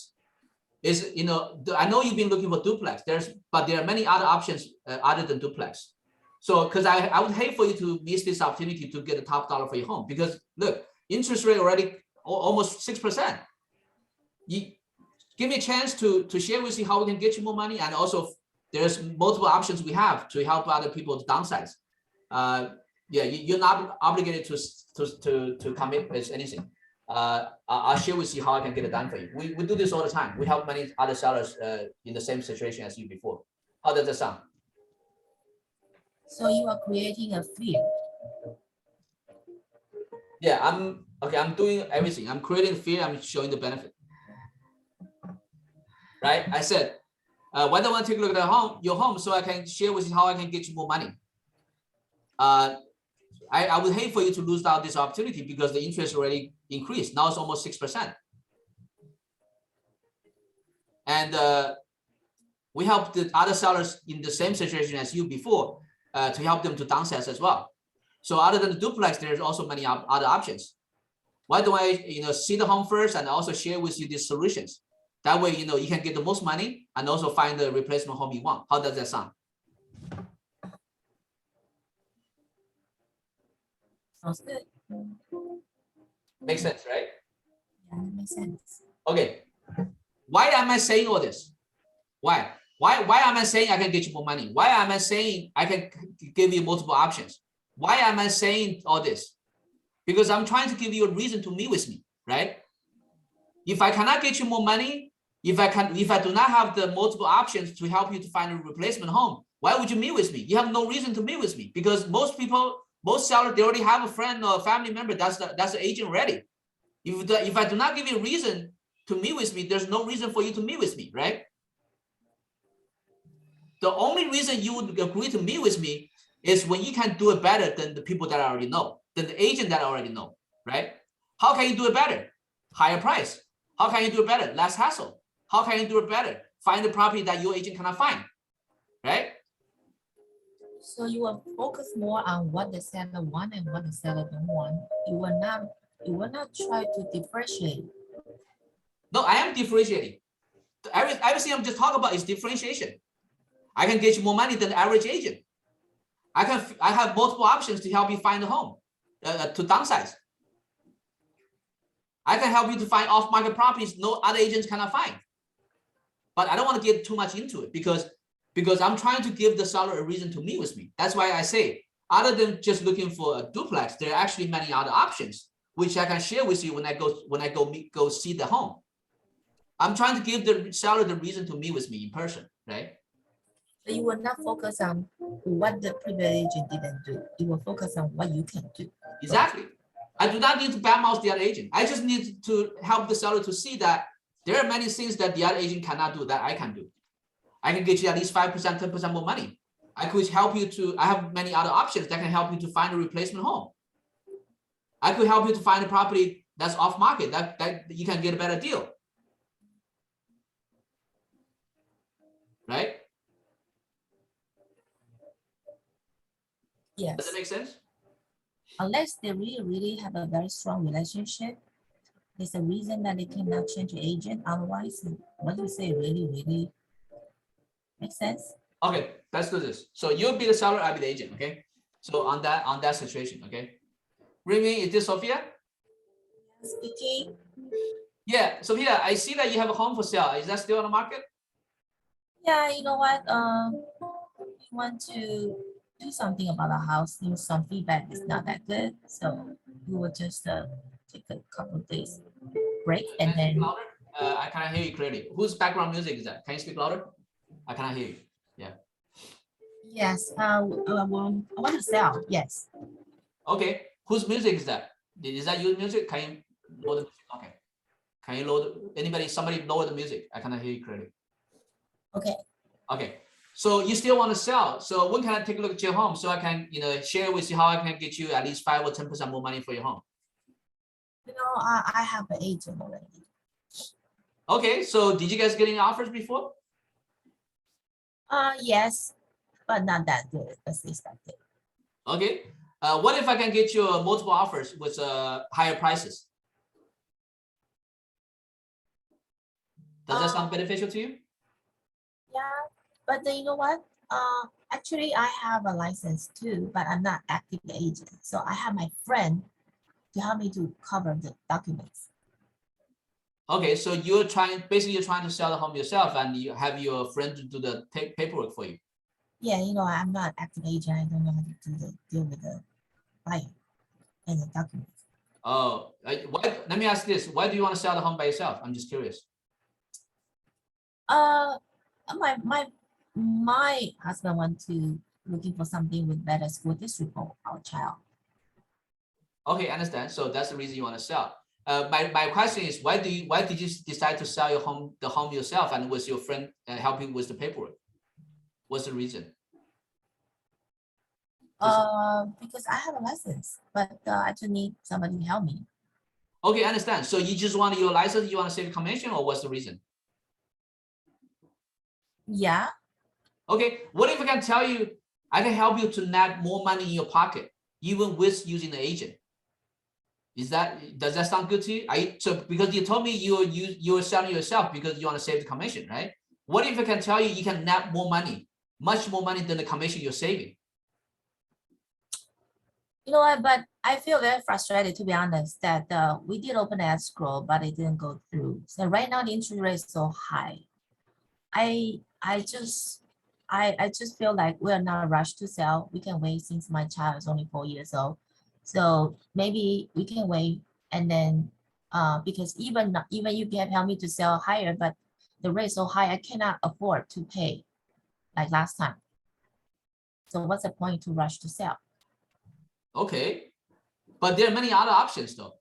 I know you've been looking for duplex, but there are many other options other than duplex. So, because I would hate for you to miss this opportunity to get the top dollar for your home, because look, interest rate already almost 6%. You give me a chance to share with you how we can get you more money, and also there's multiple options we have to help other people to downsize. Yeah, you're not obligated to commit with anything. I'll share with you how I can get it done for you. We do this all the time. We help many other sellers in the same situation as you before. How does that sound? So you are creating a fear. Yeah, I'm doing everything. I'm creating fear. I'm showing the benefit. Right? I said, why don't I want to take a look at your home so I can share with you how I can get you more money. I would hate for you to lose out this opportunity because the interest already increased. Now it's almost 6%. And we help the other sellers in the same situation as you before to help them to downsize as well. So other than the duplex, there's also many other options. Why don't I see the home first and also share with you these solutions? That way, you can get the most money and also find the replacement home you want. How does that sound? Sounds good. Makes sense, right? Yeah, that makes sense. Okay. Why am I saying all this? Why am I saying I can get you more money? Why am I saying I can give you multiple options? Why am I saying all this? Because I'm trying to give you a reason to meet with me, right? If I cannot get you more money, if I do not have the multiple options to help you to find a replacement home, why would you meet with me? You have no reason to meet with me, because most sellers, they already have a friend or a family member that's the agent already. If I do not give you a reason to meet with me, there's no reason for you to meet with me, right? The only reason you would agree to meet with me is when you can do it better than the people that I already know, than the agent that I already know, right? How can you do it better? Higher price. How can you do it better? Less hassle. How can you do it better? Find the property that your agent cannot find, right? So you will focus more on what the seller want and what the seller don't want. You will not try to differentiate. No, I am differentiating. Everything I'm just talking about is differentiation. I can get you more money than the average agent. I have multiple options to help you find a home, to downsize. I can help you to find off-market properties no other agents cannot find. But I don't want to get too much into it because I'm trying to give the seller a reason to meet with me. That's why I say, other than just looking for a duplex, there are actually many other options which I can share with you when I go see the home. I'm trying to give the seller the reason to meet with me in person, right? So you will not focus on what the previous agent didn't do. You will focus on what you can do. Exactly. I do not need to badmouth the other agent. I just need to help the seller to see that there are many things that the other agent cannot do that I can do. I can get you at least 5%, 10% more money. I could help you I have many other options that can help you to find a replacement home. I could help you to find a property that's off market, that you can get a better deal. Right? Yes. Does that make sense? Unless they really have a very strong relationship, there's a reason that they cannot change the agent. Otherwise, what you say really makes sense. Okay, let's do this. So you'll be the seller, I'll be the agent. Okay. So on that situation, okay. Ringing, is this Sophia? Speaking. Yeah, Sophia, I see that you have a home for sale. Is that still on the market? Yeah, you know what? We want to do something about the house. Some feedback is not that good, so we will just take a couple of days break and Can you speak then. louder? I cannot hear you clearly. Whose background music is that? Can you speak louder? I cannot hear you. Yeah. Yes. I want to sell. Yes. Okay. Whose music is that? Is that your music? Can you lower the music? Okay. Can you lower somebody lower the music? I cannot hear you clearly. Okay. Okay. So you still want to sell. So when can I take a look at your home so I can, share with you how I can get you at least 5 or 10% more money for your home? I have an agent already. Okay. So did you guys get any offers before? Yes. but not that good as expected. Okay. What if I can get you multiple offers with higher prices? Does that sound beneficial to you? Yeah, but you know what? Actually, I have a license too, but I'm not active agent. So I have my friend to help me to cover the documents. Okay, so basically you're trying to sell the home yourself, and you have your friend to do the paperwork for you. Yeah, you know, I'm not active agent. I don't know how to do the deal with the buyer and the documents. Oh, let me ask this: why do you want to sell the home by yourself? I'm just curious. My husband went to looking for something with better school district for our child. Okay, I understand. So that's the reason you want to sell. My question is, why did you decide to sell the home yourself, and was your friend helping with the paperwork? What's the reason? Because I have a license, but I just need somebody to help me. Okay, I understand. So you just want your license, you want to save commission, or what's the reason? Yeah. Okay, what if I can tell you, I can help you to net more money in your pocket, even with using the agent? Does that sound good to you? So because you told me you're selling yourself because you want to save the commission, right? What if I can tell you can net more money, much more money than the commission you're saving? You know what? But I feel very frustrated, to be honest, that we did open an escrow, but it didn't go through. So right now the interest rate is so high. I just feel like we're not rushed to sell. We can wait since my child is only 4 years old. So maybe we can wait, and then because even you can help me to sell higher, but the rate is so high, I cannot afford to pay like last time. So what's the point to rush to sell? Okay, but there are many other options though.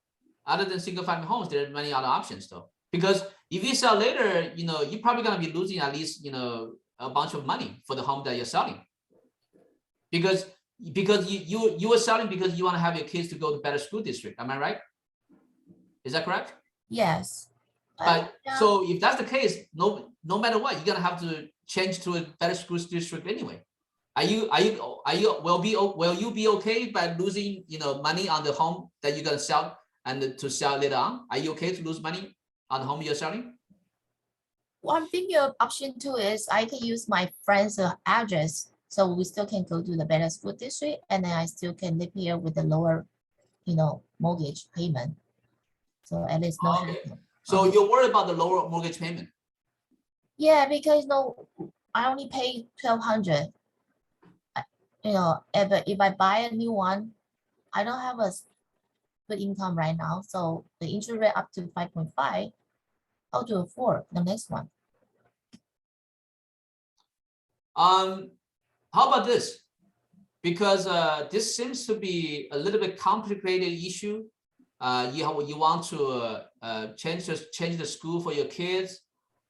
Other than single family homes, there are many other options though. Because if you sell later, you're probably gonna be losing at least a bunch of money for the home that you're selling. Because you were selling because you want to have your kids to go to better school district. Am I right? Is that correct? Yes. But Yeah. so if that's the case, no matter what, you're gonna have to change to a better school district anyway. Will you be okay by losing money on the home that you're gonna sell and to sell later on? Are you okay to lose money on the home you're selling? Well, I'm thinking of option 2 is I can use my friend's address, so we still can go to the better school district, and then I still can live here with the lower, mortgage payment. So at least no. Okay. So you're worried about the lower mortgage payment? Yeah, because I only pay $1,200. If I buy a new one, I don't have a good income right now, so the interest rate up to 5.5. How to afford the next one? How about this? Because this seems to be a little bit complicated issue. You want to change the school for your kids,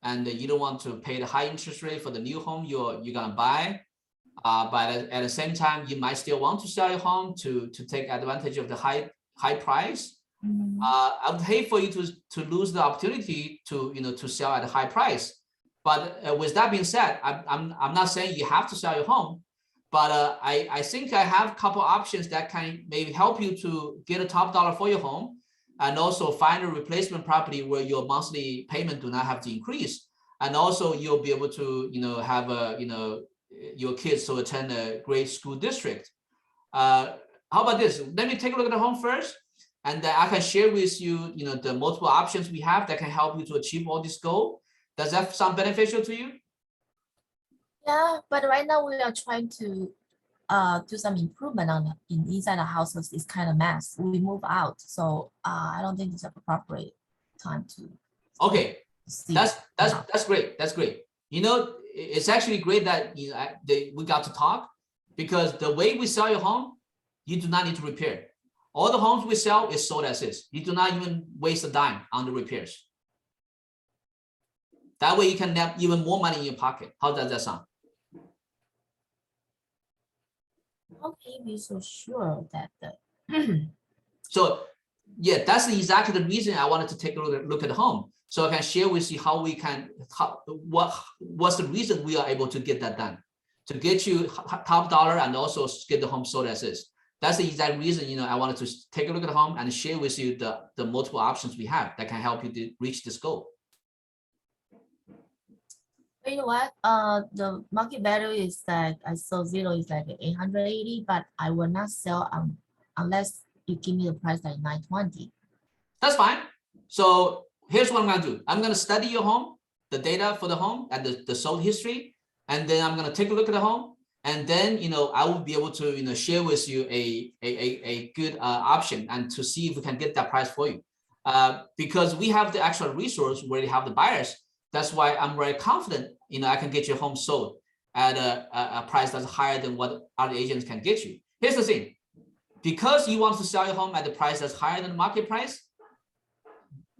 and you don't want to pay the high interest rate for the new home you're gonna buy. But at the same time, you might still want to sell your home to take advantage of the high price. I would hate for you to lose the opportunity to sell at a high price. But with that being said, I'm not saying you have to sell your home, but I think I have a couple options that can maybe help you to get a top dollar for your home, and also find a replacement property where your monthly payment do not have to increase, and also you'll be able to have your kids to attend a great school district. How about this? Let me take a look at the home first, and then I can share with you, the multiple options we have that can help you to achieve all this goal. Does that sound beneficial to you? Yeah, but right now we are trying to do some improvement inside the house. It's kind of mess. We move out, so I don't think it's an appropriate time to. Okay, see. that's great. That's great. It's actually great that we got to talk, because the way we sell your home, you do not need to repair. All the homes we sell is sold as is. You do not even waste a dime on the repairs. That way you can have even more money in your pocket. How does that sound? How can you be so sure that So yeah, that's exactly the reason I wanted to take a look at the home, so I can share with you how we can, what's the reason we are able to get that done. to get you top dollar and also get the home sold as is. That's the exact reason, I wanted to take a look at the home and share with you the multiple options we have that can help you to reach this goal. You know what? The market value is like I saw zero is like 880, but I will not sell unless you give me the price like 920. That's fine. So here's what I'm gonna do. I'm gonna study your home, the data for the home and the sold history, and then I'm gonna take a look at the home, and then I will be able to share with you a good option and to see if we can get that price for you. Because we have the actual resource where we have the buyers. That's why I'm very confident, I can get your home sold at a price that's higher than what other agents can get you. Here's the thing, because you want to sell your home at the price that's higher than the market price,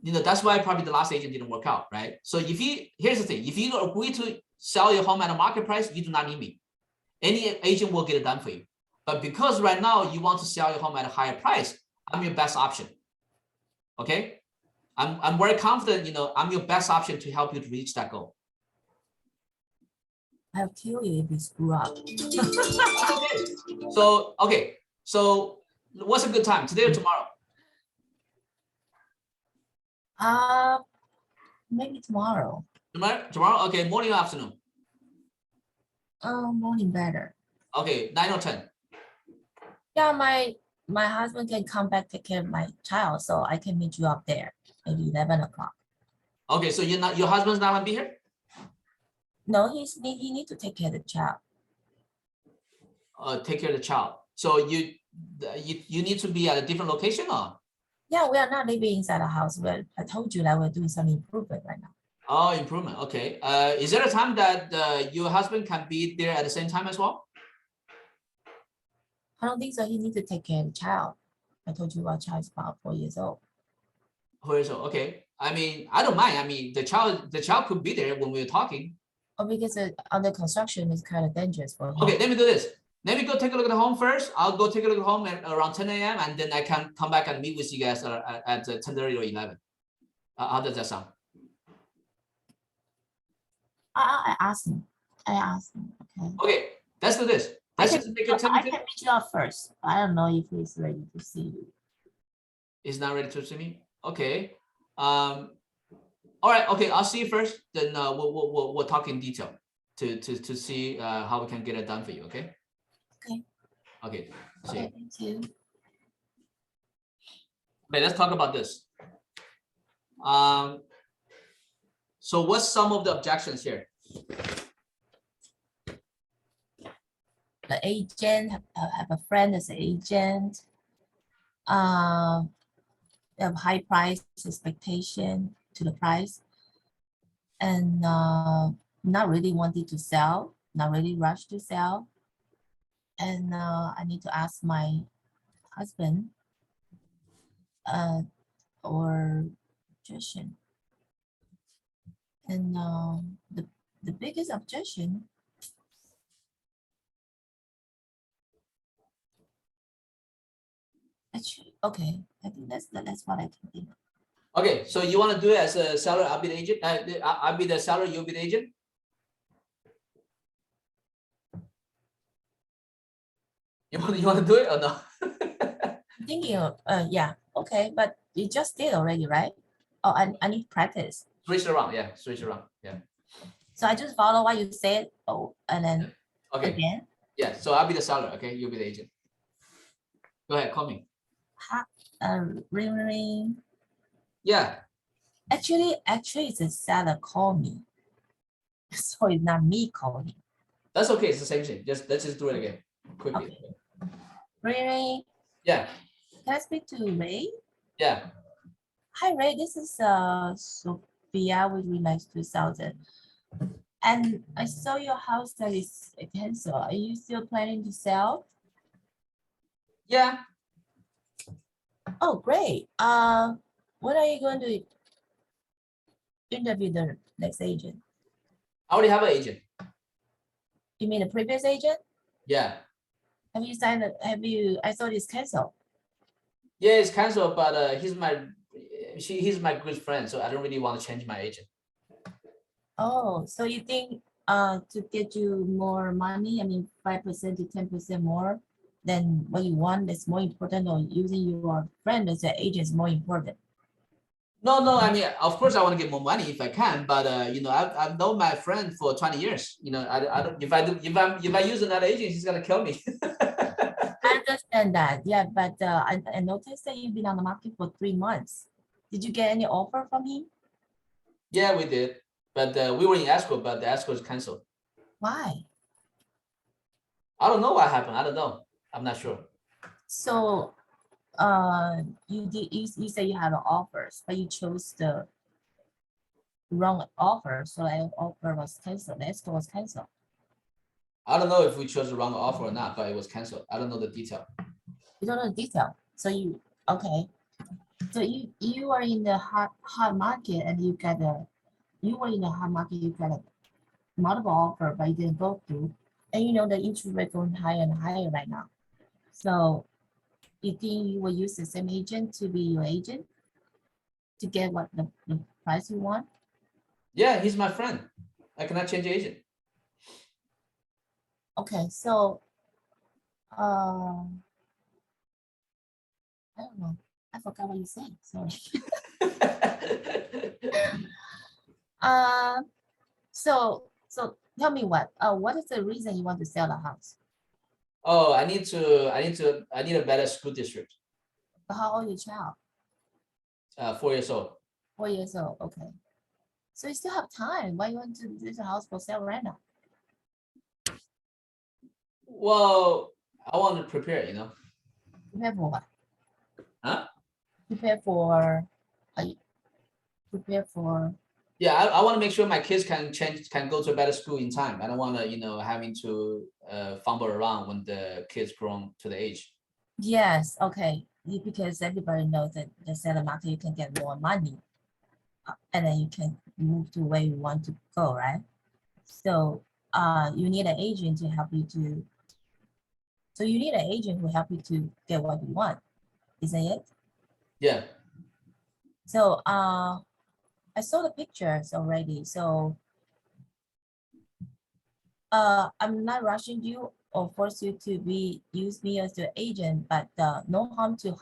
that's why probably the last agent didn't work out, right? So here's the thing, if you agree to sell your home at a market price, you do not need me. Any agent will get it done for you. But because right now you want to sell your home at a higher price, I'm your best option. Okay? I'm very confident, I'm your best option to help you to reach that goal. I'll kill you if you screw up. Okay. So what's a good time, today or tomorrow? Maybe tomorrow. Tomorrow? Okay, morning or afternoon? Morning better. Okay, 9 or 10? Yeah, my husband can come back take care of my child, so I can meet you up there, maybe 11 o'clock. Okay, so your husband's not gonna be here? No, he need to take care of the child. Take care of the child. So you need to be at a different location, or? Yeah, we are not living inside the house. I told you that we're doing some improvement right now. Oh, improvement. Okay. Is there a time that your husband can be there at the same time as well? I don't think so. He needs to take care of the child. I told you our child is about 4 years old. 4 years old. Okay. I mean, I don't mind. I mean, the child could be there when we were talking. Oh, because under construction is kind of dangerous for him. Okay, let me do this. Let me go take a look at the home first. I'll go take a look at the home at around 10 a.m. and then I can come back and meet with you guys at 10:30 or 11. How does that sound? I asked him. Okay. Okay, let's do this. Let's just make it I tentative. can meet you up first. I don't know if he's ready to see you. He's not ready to see me. Okay. All right. Okay, I'll see you first. Then we'll talk in detail to see how we can get it done for you. Okay. Okay. Okay. See. Okay, thank you. Okay, let's talk about this. So what's some of the objections here? The agent have a friend as an agent. They have high price expectation to the price, and not really wanting to sell, not really rush to sell. And I need to ask my husband or objection. And the biggest objection, actually, okay, I think that's what I can think. Okay, so you want to do it as a seller, I'll be the agent. I'll be the seller, you'll be the agent. You want to do it or no? I'm thinking of, yeah, okay, but you just did already, right? Oh, I need practice. Switch it around, yeah. Switch it around, yeah. So I just follow what you said. Oh, and then Okay, again. yeah. So I'll be the seller. Okay, you'll be the agent. Go ahead, call me. Ring ring. Yeah. Actually, it's a seller call me. So it's not me calling. That's okay. It's the same thing. Let's just do it again quickly. Okay. Ring ring. Yeah. Can I speak to Ray? Yeah. Hi Ray, this is Sophia with Relax 2000. And I saw your house that is canceled. Are you still planning to sell? Yeah. Oh, great. When are you going to interview the next agent? I already have an agent. You mean the previous agent? Yeah. Have you signed it? I thought it's canceled. Yeah, it's canceled, but he's my good friend, so I don't really want to change my agent. Oh, so you think to get you more money, I mean 5% to 10% more than what you want is more important, or using your friend as an agent is more important? No, I mean, of course I want to get more money if I can, but you know, I've known my friend for 20 years. You know, I don't, if I use another agent, he's gonna kill me. I understand that, yeah, but I noticed that you've been on the market for 3 months. Did you get any offer from him? Yeah, we did, but we were in escrow, but the escrow is canceled. Why? I don't know what happened. I don't know. I'm not sure. So you say you have offers, but you chose the wrong offer, so that offer was canceled, the escrow was canceled. I don't know if we chose the wrong offer or not, but it was canceled. I don't know the detail. You don't know the detail, so you, okay. So you are in the hot market and you got a multiple offer, but you didn't go through, and you know the interest rate going higher and higher right now. So you think you will use the same agent to be your agent to get what the price you want? Yeah, he's my friend. I cannot change agent. Okay, so I don't know. I forgot what you said. Sorry. So tell me what is the reason you want to sell the house? Oh, I need a better school district. How old is your child? 4 years old. 4 years old. Okay. So you still have time. Why you want to do the house for sale right now? Well, I want to prepare, you know. Prepare for what? Huh? Prepare for. Prepare for. Yeah, I want to make sure my kids can go to a better school in time. I don't want to, you know, having to fumble around when the kids grown to the age. Yes. Okay. Because everybody knows that the seller market you can get more money, and then you can move to where you want to go, right? So you need an agent to help you to. So you need an agent who help you to get what you want, isn't it? Yeah. So I saw the pictures already. So I'm not rushing you or force you to use me as your agent, but no harm to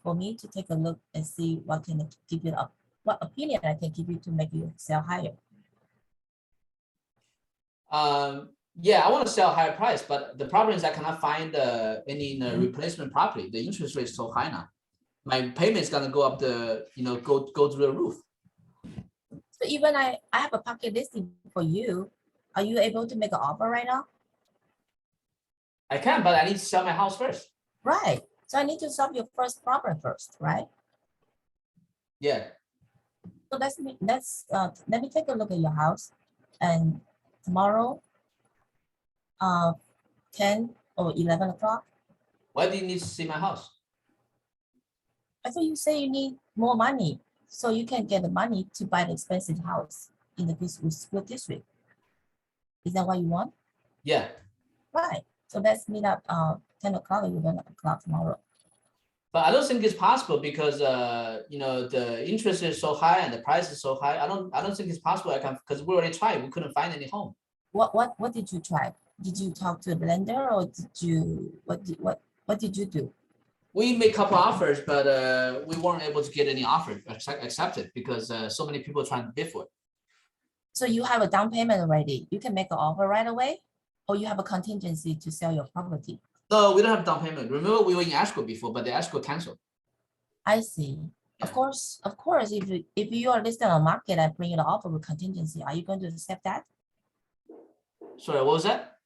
for me to take a look and see what can I give you up, what opinion I can give you to make you sell higher. Yeah, I want to sell higher price, but the problem is I cannot find any replacement property. The interest rate is so high now. My payment is gonna go up go through the roof. So even I have a pocket listing for you. Are you able to make an offer right now? I can, but I need to sell my house first. Right. So I need to solve your first problem first, right? Yeah. So let me take a look at your house, and tomorrow, 10 or 11 o'clock. Why do you need to see my house? I thought you say you need more money, so you can get the money to buy the expensive house in the school district. Is that what you want? Yeah. Right. So let's meet up 10 o'clock or 11 o'clock tomorrow. But I don't think it's possible because the interest is so high and the price is so high. I don't think it's possible. I can, because we already tried. We couldn't find any home. What did you try? Did you talk to the lender, or did you what did you do? We made a couple offers, but we weren't able to get any offer accepted because so many people trying to bid for it. So you have a down payment already. You can make an offer right away, or you have a contingency to sell your property. No, we don't have down payment. Remember, we were in escrow before, but the escrow canceled. I see. Of course, if you are listed on the market, I bring you the offer with contingency. Are you going to accept that? Sorry, what was that?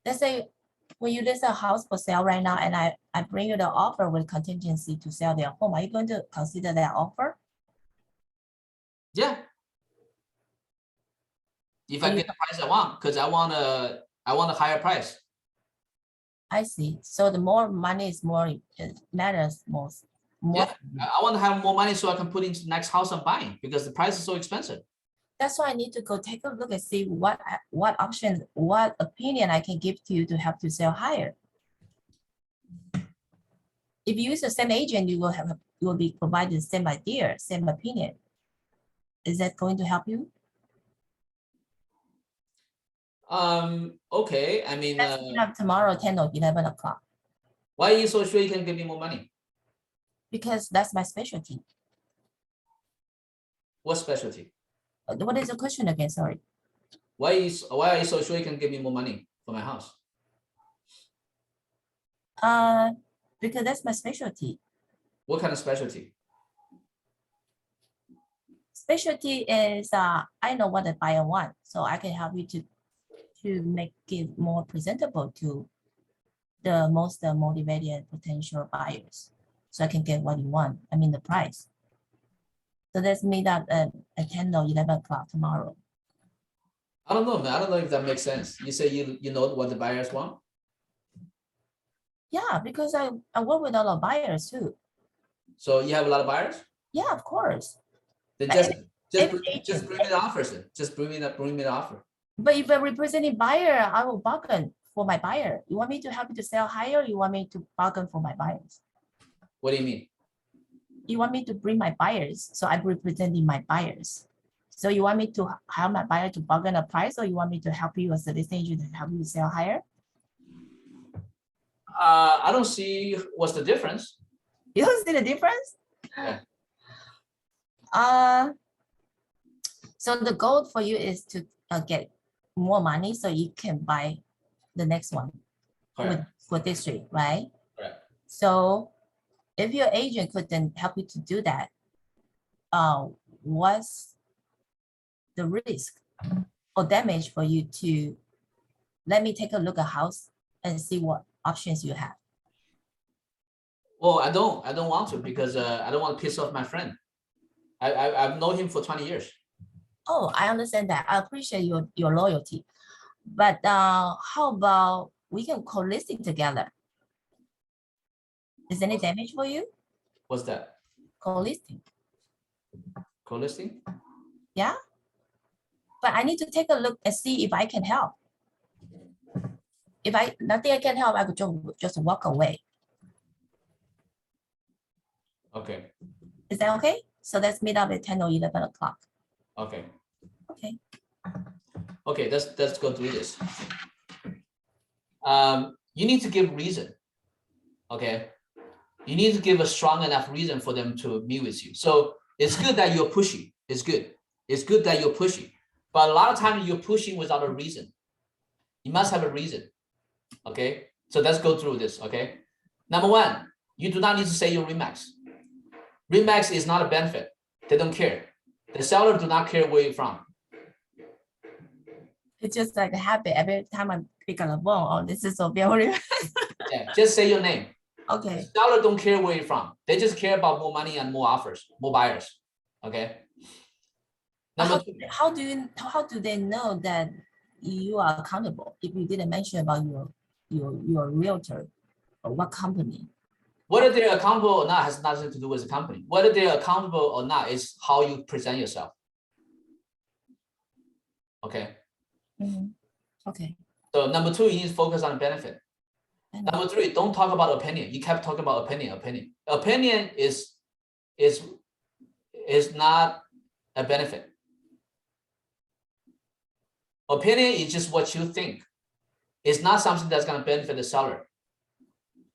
Let's say when you list a house for sale right now, and I bring you the offer with contingency to sell their home, are you going to consider that offer? Yeah. If I get the price I want, because I want a higher price. I see. So the more money is more, it matters most. More. Yeah, I want to have more money so I can put into the next house I'm buying because the price is so expensive. That's why I need to go take a look and see what option, what opinion I can give to you to help you sell higher. If you use the same agent, you will be provided the same idea, same opinion. Is that going to help you? Okay. I mean, Let's meet up tomorrow, 10 or 11 o'clock, why are you so sure you can give me more money? because that's my specialty. What specialty? What is the question again? Sorry. Why are you so sure you can give me more money for my house? Because that's my specialty. What kind of specialty? Specialty is I know what the buyer wants, so I can help you to make it more presentable to the most motivated potential buyers, so I can get what you want. I mean the price. So let's meet up at 10 or 11 o'clock tomorrow. I don't know, man. I don't know if that makes sense. You say you know what the buyers want. Yeah, because I work with a lot of buyers too. So you have a lot of buyers. Yeah, of course. Then But just bring me the offers. Then. Just bring me the offer. But if I'm representing buyer, I will bargain for my buyer. You want me to help you to sell higher? Or you want me to bargain for my buyers? What do you mean? You want me to bring my buyers, so I'm representing my buyers. So you want me to help my buyer to bargain a price, or you want me to help you as a listing agent to help you sell higher? I don't see what's the difference. You don't see the difference? Yeah. So the goal for you is to get more money so you can buy the next one for district, right? Correct. So if your agent couldn't help you to do that, what's the risk or damage for you to let me take a look at house and see what options you have? Well, I don't want to because I don't want to piss off my friend. I've known him for 20 years. Oh, I understand that. I appreciate your loyalty. But how about we can co-listing together? Is any damage for you? What's that? Co-listing. Co-listing? Yeah. But I need to take a look and see if I can help. If nothing I can help, I could just walk away. Okay. Is that okay? So let's meet up at 10 or 11 o'clock. Okay. Okay. Okay, let's go through this. You need to give reason. Okay. You need to give a strong enough reason for them to meet with you. So it's good that you're pushy. It's good. It's good that you're pushing. But a lot of times you're pushing without a reason. You must have a reason. Okay. So let's go through this. Okay. Number one, you do not need to say your Remax. Remax is not a benefit. They don't care. The seller do not care where you're from. It's just like a habit. Every time I pick up the phone, oh, this is so very. Yeah, just say your name. Okay. The seller don't care where you're from. They just care about more money and more offers, more buyers. Okay. Number two. How do they know that you are accountable if you didn't mention about your realtor or what company? Whether they're accountable or not has nothing to do with the company. Whether they're accountable or not is how you present yourself. Okay. Okay. So number two, you need to focus on benefit. Number three, don't talk about opinion. You kept talking about opinion. Opinion is not a benefit. Opinion is just what you think. It's not something that's going to benefit the seller.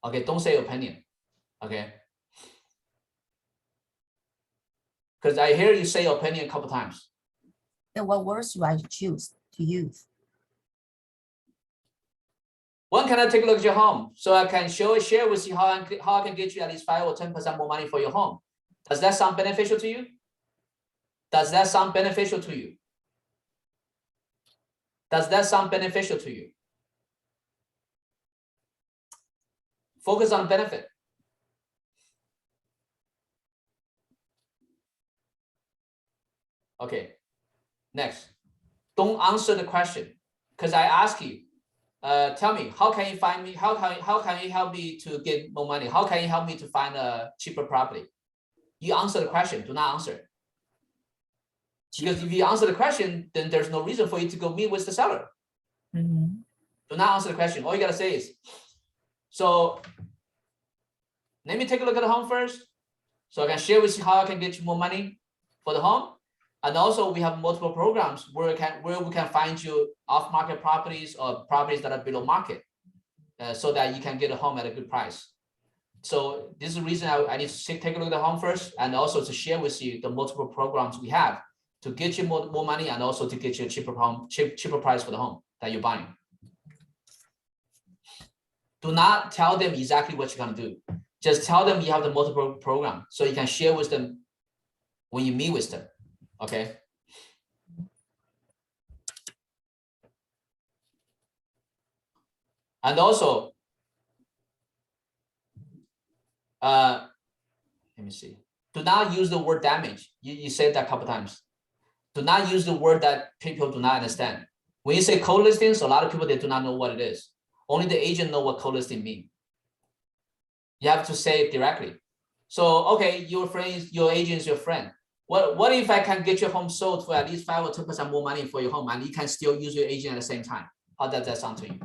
Okay, don't say opinion. Okay. Because I hear you say opinion a couple times. Then what words do I choose to use? When can I take a look at your home so I can share with you how I can get you at least 5 or 10% more money for your home? Does that sound beneficial to you? Does that sound beneficial to you? Does that sound beneficial to you? Focus on benefit. Okay. Next. Don't answer the question because I ask you. Tell me, how can you find me? How can you help me to get more money? How can you help me to find a cheaper property? You answer the question. Do not answer it. Because if you answer the question, then there's no reason for you to go meet with the seller. Do not answer the question. All you gotta say is, so let me take a look at the home first, so I can share with you how I can get you more money for the home. And also we have multiple programs where we can find you off-market properties or properties that are below market, so that you can get a home at a good price. So this is the reason I need to take a look at the home first, and also to share with you the multiple programs we have to get you more money, and also to get you a cheaper price for the home that you're buying. Do not tell them exactly what you're gonna do. Just tell them you have the multiple program, so you can share with them when you meet with them. Okay. And also, let me see. Do not use the word damage. You said that a couple times. Do not use the word that people do not understand. When you say co-listings, a lot of people, they do not know what it is. Only the agent know what co-listing means. You have to say it directly. So, okay, your agent is your friend. What if I can get your home sold for at least 5 or 10% more money for your home, and you can still use your agent at the same time? How does that sound to you?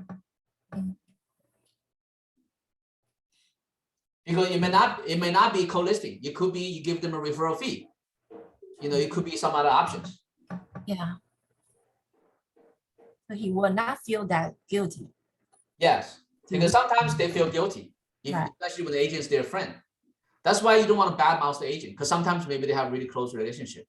Because it may not be co-listing. It could be you give them a referral fee. You know, it could be some other options. Yeah. So he will not feel that guilty. Yes, because sometimes they feel guilty, especially when the agent is their friend. That's why you don't want to badmouth the agent, because sometimes maybe they have really close relationship,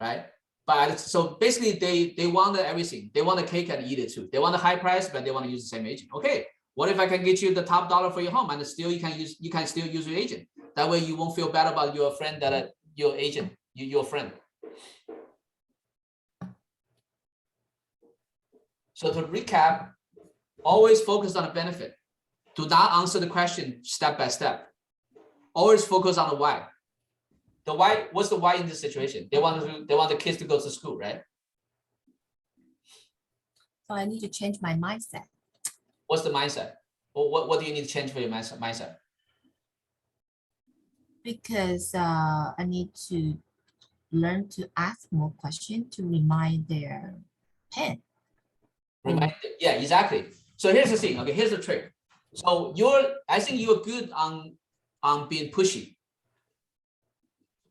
right? But so basically they want everything. They want the cake and eat it too. They want a high price, but they want to use the same agent. Okay, what if I can get you the top dollar for your home, and still you can still use your agent? That way you won't feel bad about your friend your agent, your friend. So to recap, always focus on the benefit. Do not answer the question step by step. Always focus on the why. The why, what's the why in this situation? They want the kids to go to school, right? So I need to change my mindset. What's the mindset? What do you need to change for your mindset? Because I need to learn to ask more questions to remind their parent. Yeah, exactly. So here's the thing. Okay, here's the trick. So I think you're good on being pushy,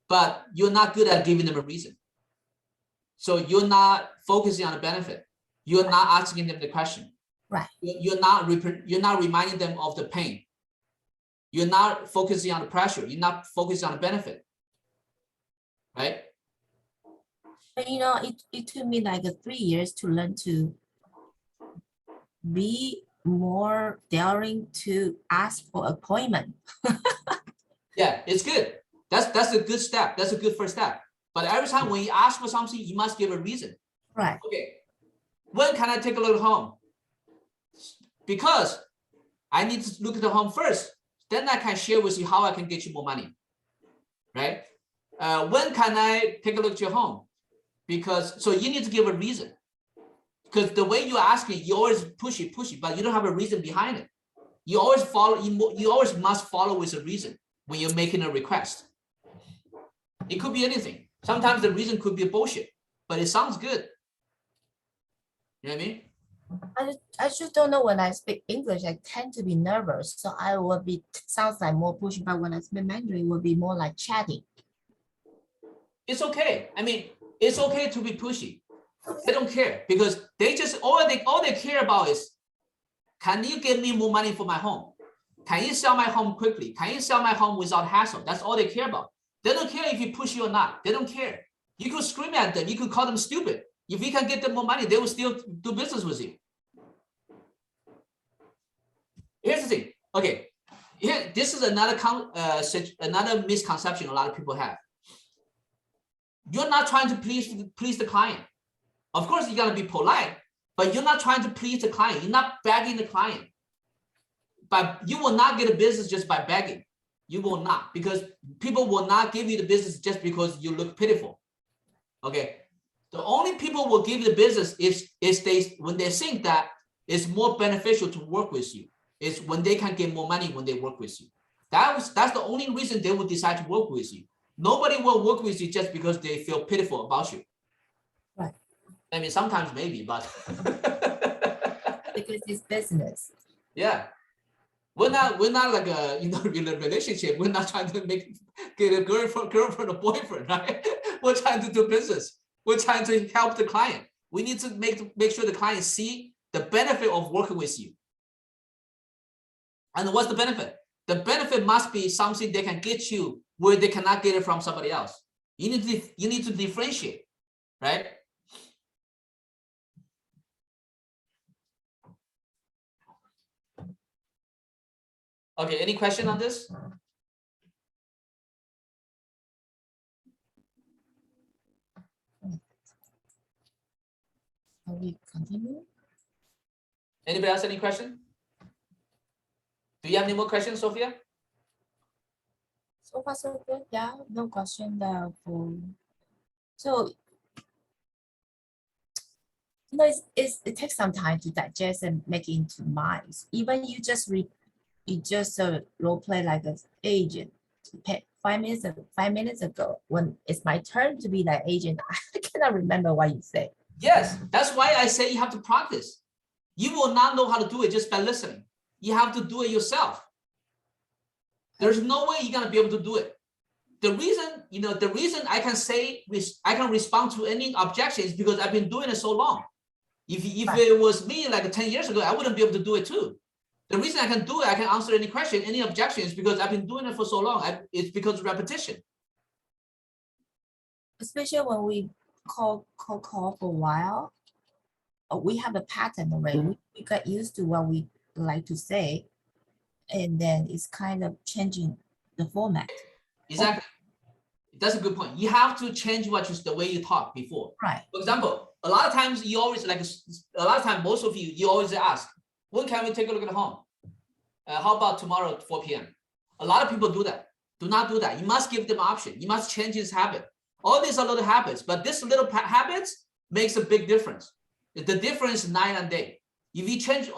but you're not good at giving them a reason. So you're not focusing on the benefit. You're not asking them the question. Right. You're not reminding them of the pain. You're not focusing on the pressure. You're not focusing on the benefit. Right? But you know, it took me like 3 years to learn to be more daring to ask for appointment. Yeah, it's good. That's a good step. That's a good first step. But every time when you ask for something, you must give a reason. Right. Okay. When can I take a look at home? Because I need to look at the home first. Then I can share with you how I can get you more money. Right? When can I take a look at your home? Because so you need to give a reason. Because the way you're asking, you always push it, but you don't have a reason behind it. You always must follow with a reason when you're making a request. It could be anything. Sometimes the reason could be bullshit, but it sounds good. You know what I mean? I just don't know when I speak English, I tend to be nervous. So I will be, sounds like more pushing, but when I speak Mandarin, it will be more like chatting. It's okay. I mean, it's okay to be pushy. They don't care because they just, all they care about is, can you give me more money for my home? Can you sell my home quickly? Can you sell my home without hassle? That's all they care about. They don't care if you push you or not. They don't care. You could scream at them. You could call them stupid. If you can get them more money, they will still do business with you. Here's the thing. Okay, here, this is another misconception a lot of people have. You're not trying to please the client. Of course, you gotta be polite, but you're not trying to please the client. You're not begging the client. But you will not get a business just by begging. You will not, because people will not give you the business just because you look pitiful. Okay. The only people will give you the business when they think that it's more beneficial to work with you. It's when they can get more money when they work with you. That's the only reason they will decide to work with you. Nobody will work with you just because they feel pitiful about you. Right. I mean, sometimes maybe, but because it's business. Yeah. We're not like a in a relationship. We're not trying to get a girlfriend or boyfriend, right? We're trying to do business. We're trying to help the client. We need to make sure the client see the benefit of working with you. And what's the benefit? The benefit must be something they can get you where they cannot get it from somebody else. You need to differentiate, right? Okay, any question on this? Can we continue? Anybody else any question? Do you have any more questions, Sophia? So far, so good. Yeah, no question. So, you know, it takes some time to digest and make it into minds. Even you just role play like an agent. 5 minutes ago, when it's my turn to be that agent, I cannot remember what you said. Yes, that's why I say you have to practice. You will not know how to do it just by listening. You have to do it yourself. There's no way you're gonna be able to do it. The reason I can say I can respond to any objection is because I've been doing it so long. If it was me like 10 years ago, I wouldn't be able to do it too. The reason I can do it, I can answer any question, any objection is because I've been doing it for so long. It's because of repetition. Especially when we call for a while, we have a pattern already. We got used to what we like to say, and then it's kind of changing the format. Exactly. That's a good point. You have to change the way you talk before. Right. For example, a lot of times you always most of you always ask, when can we take a look at home? How about tomorrow at 4 p.m.? A lot of people do that. Do not do that. You must give them an option. You must change his habit. All these are little habits, but this little habits makes a big difference. The difference is night and day. If you change,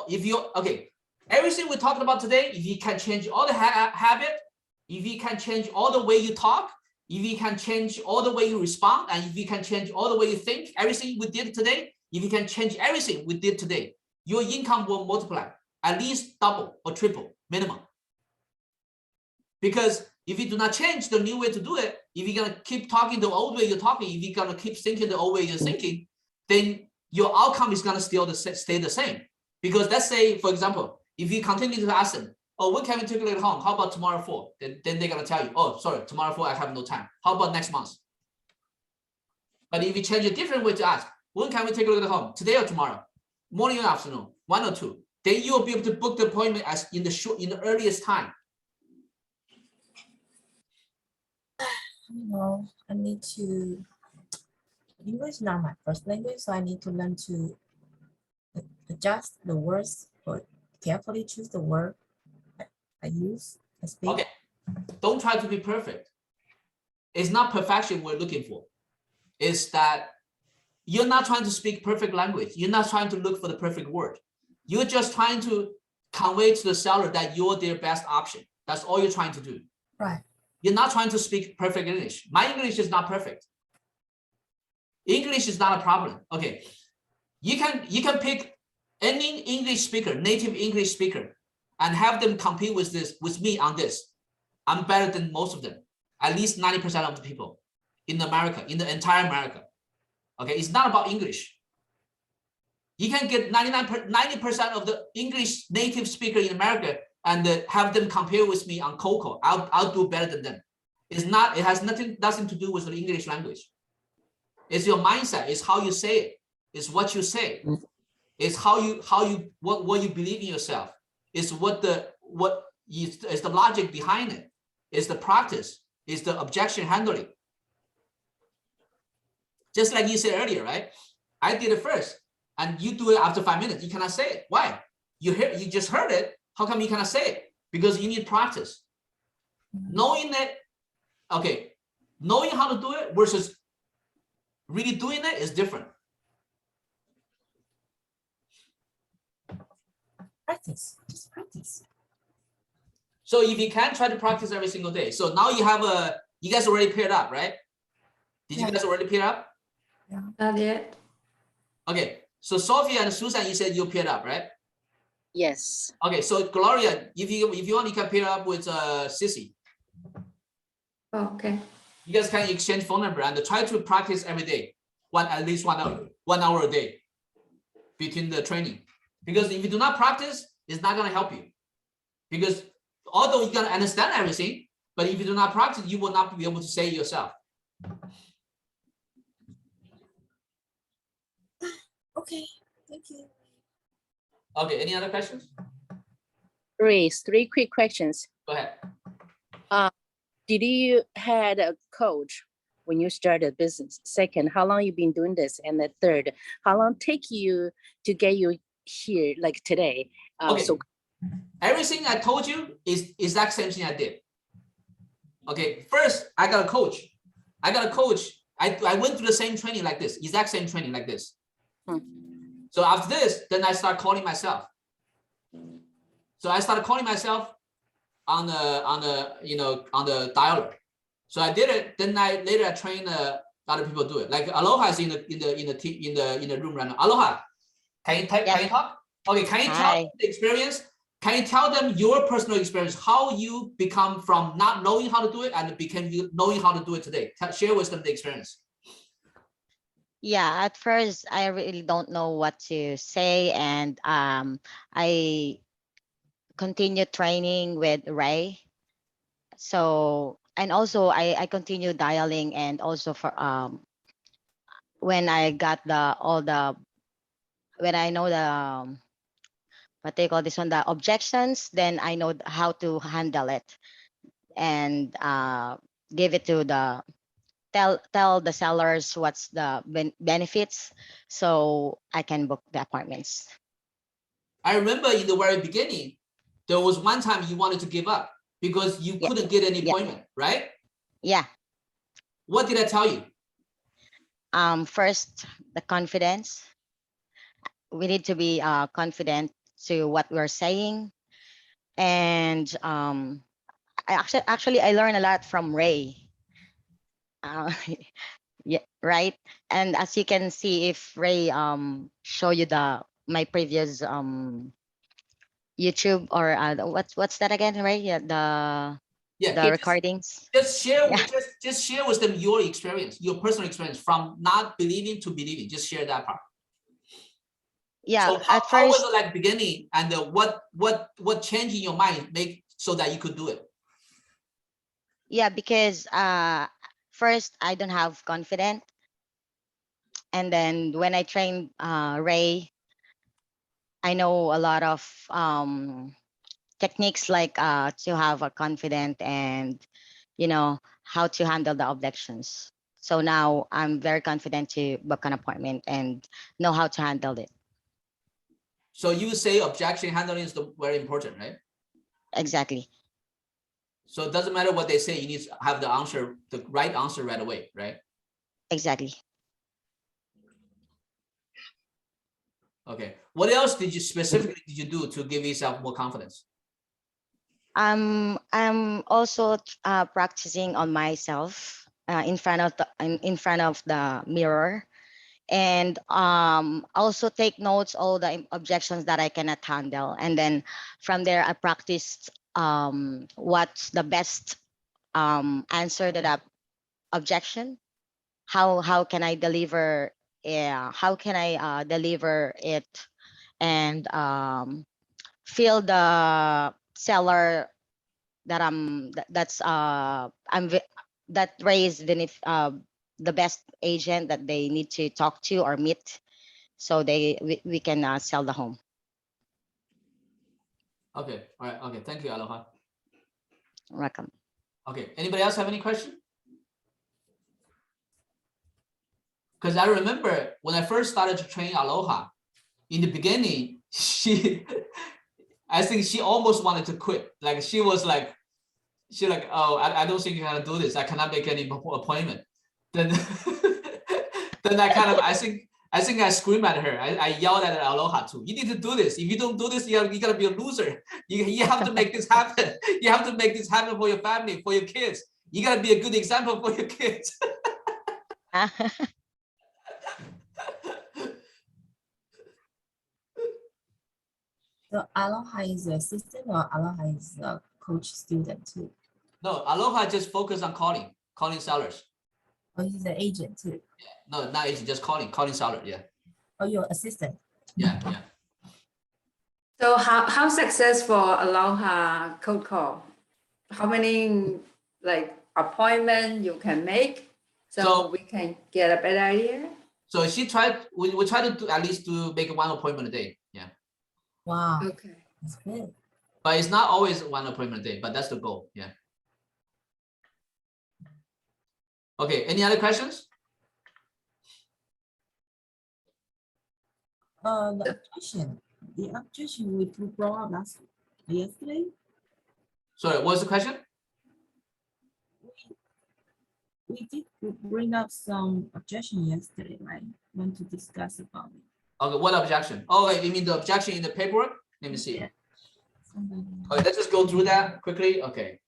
everything we talked about today, if you can change all the habit, if you can change all the way you talk, if you can change all the way you respond, and if you can change all the way you think, everything we did today, if you can change everything we did today, your income will multiply, at least double or triple minimum. Because if you do not change the new way to do it, if you're gonna keep talking the old way you're talking, if you're gonna keep thinking the old way you're thinking, then your outcome is gonna still stay the same. Because let's say, for example, if you continue to ask them, oh, when can we take a look at home? How about tomorrow 4? Then they're gonna tell you, oh, sorry, tomorrow 4, I have no time. How about next month? But if you change a different way to ask, when can we take a look at home? Today or tomorrow? Morning or afternoon? 1 or 2? Then you will be able to book the appointment as in the earliest time. You know, I need to. English is not my first language, so I need to learn to adjust the words or carefully choose the word I use. I speak. Okay, don't try to be perfect. It's not perfection we're looking for. It's that you're not trying to speak perfect language. You're not trying to look for the perfect word. You're just trying to convey to the seller that you're their best option. That's all you're trying to do. Right. You're not trying to speak perfect English. My English is not perfect. English is not a problem. Okay, you can pick any English speaker, native English speaker, and have them compete with me on this. I'm better than most of them, at least 90% of the people in America, in the entire America. Okay, it's not about English. You can get 90% of the English native speaker in America and have them compare with me on Coco. I'll do better than them. It's not. It has nothing to do with the English language. It's your mindset. It's how you say it. It's what you say. It's what you believe in yourself. It's is the logic behind it. It's the practice. It's the objection handling. Just like you said earlier, right? I did it first, and you do it after 5 minutes. You cannot say it. Why? You just heard it. How come you cannot say it? Because you need practice. Knowing that, okay, knowing how to do it versus really doing it is different. Practice. Just practice. So if you can, try to practice every single day. So now you guys already paired up, right? Did you guys already pair up? Not yet. Okay, so Sophia and Susan, you said you paired up, right? Yes. Okay, so Gloria, if you want, you can pair up with Sissy. Oh, okay. You guys can exchange phone number and try to practice every day, at least 1 hour a day between the training. Because if you do not practice, it's not going to help you. Because although you're going to understand everything, but if you do not practice, you will not be able to say it yourself. Okay, thank you. Okay, any other questions? Three quick questions. Go ahead. Did you had a coach when you started business? Second, how long you been doing this? And the third, how long take you to get you here like today? Okay. So Everything I told you is exact same thing I did. Okay, first I got a coach. I went through the same training like this, exact same training like this. So after this, then I start calling myself. So I started calling myself on the dialer. So I did it. Then later I train other people do it. Like Aloha is in the room right now. Aloha, can you talk? Okay, can you tell them the experience? Can you tell them your personal experience, how you become from not knowing how to do it and became you knowing how to do it today? Share with them the experience. Yeah, at first I really don't know what to say, and I continued training with Ray. So, and also I continue dialing, and also for when I got when I know the what they call this one, the objections, then I know how to handle it and give it to the tell the sellers what's the benefits, so I can book the appointments. I remember in the very beginning, there was one time you wanted to give up because you couldn't get any appointment, right? Yeah. What did I tell you? First, the confidence. We need to be confident to what we're saying, and I learned a lot from Ray. Yeah, right. And as you can see, if Ray show you my previous YouTube or what's that again, Ray? Yeah, the recordings. Just share Yeah. just share with them your experience, your personal experience from not believing to believing. Just share that part. Yeah. So at how was first, it like beginning, and what changed in your mind make so that you could do it? yeah, because first I don't have confidence, and then when I trained Ray, I know a lot of techniques like to have a confident, and how to handle the objections. So now I'm very confident to book an appointment and know how to handle it. So you say objection handling is very important, right? Exactly. So it doesn't matter what they say, you need to have the answer, the right answer right away, right? Exactly. Okay. What else did you specifically do to give yourself more confidence? I'm also practicing on myself in front of the mirror, and also take notes all the objections that I cannot handle, and then from there I practiced what's the best answer to that objection. How can I deliver? Yeah, how can I deliver it and feel the seller that that raise the best agent that they need to talk to or meet, so we can sell the home. Okay. All right. Okay. Thank you, Aloha. Welcome. Okay. Anybody else have any question? Because I remember when I first started to train Aloha, in the beginning, I think she almost wanted to quit. Like she was like, oh, I don't think you can do this. I cannot make any appointment. Then, then I think I screamed at her. I yelled at Aloha too. You need to do this. If you don't do this, you're gonna be a loser. You have to make this happen. You have to make this happen for your family, for your kids. You gotta be a good example for your kids. So Aloha is the assistant or Aloha is the coach student too? No, Aloha just focus on calling sellers. Or he's the agent too? No, not agent, just calling seller. Yeah, Or your assistant? yeah. So how successful Aloha cold call? How many like appointment you can make so we can get a better idea? So we try to do at least to make one appointment a day. Yeah, Wow, Okay. that's good. but it's not always one appointment a day, but that's the goal. Yeah. Okay, any other questions? The objection we brought up yesterday, Sorry, what's the question? we did bring up some objection yesterday, right? Want to discuss about it. Okay, what objection? Oh, wait, you mean the objection in the paperwork? Let me see. Yeah. Somebody Okay, let's just go through that quickly. Okay.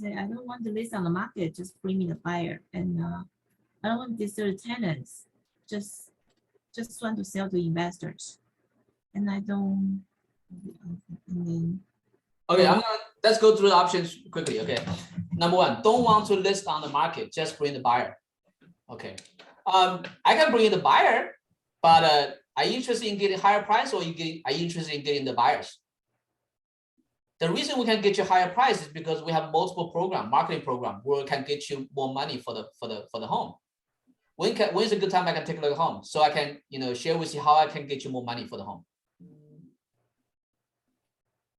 say, I don't want to list on the market, just bring me the buyer. And I don't want to disturb tenants, just want to sell to investors. And I don't, and then, Okay, let's go through the options quickly. Okay. Number one, don't want to list on the market, just bring the buyer. Okay. I can bring in the buyer, but are you interested in getting higher price or are you interested in getting the buyers? The reason we can get you higher price is because we have multiple marketing program where we can get you more money for the home. When's a good time I can take a look at home so I can share with you how I can get you more money for the home.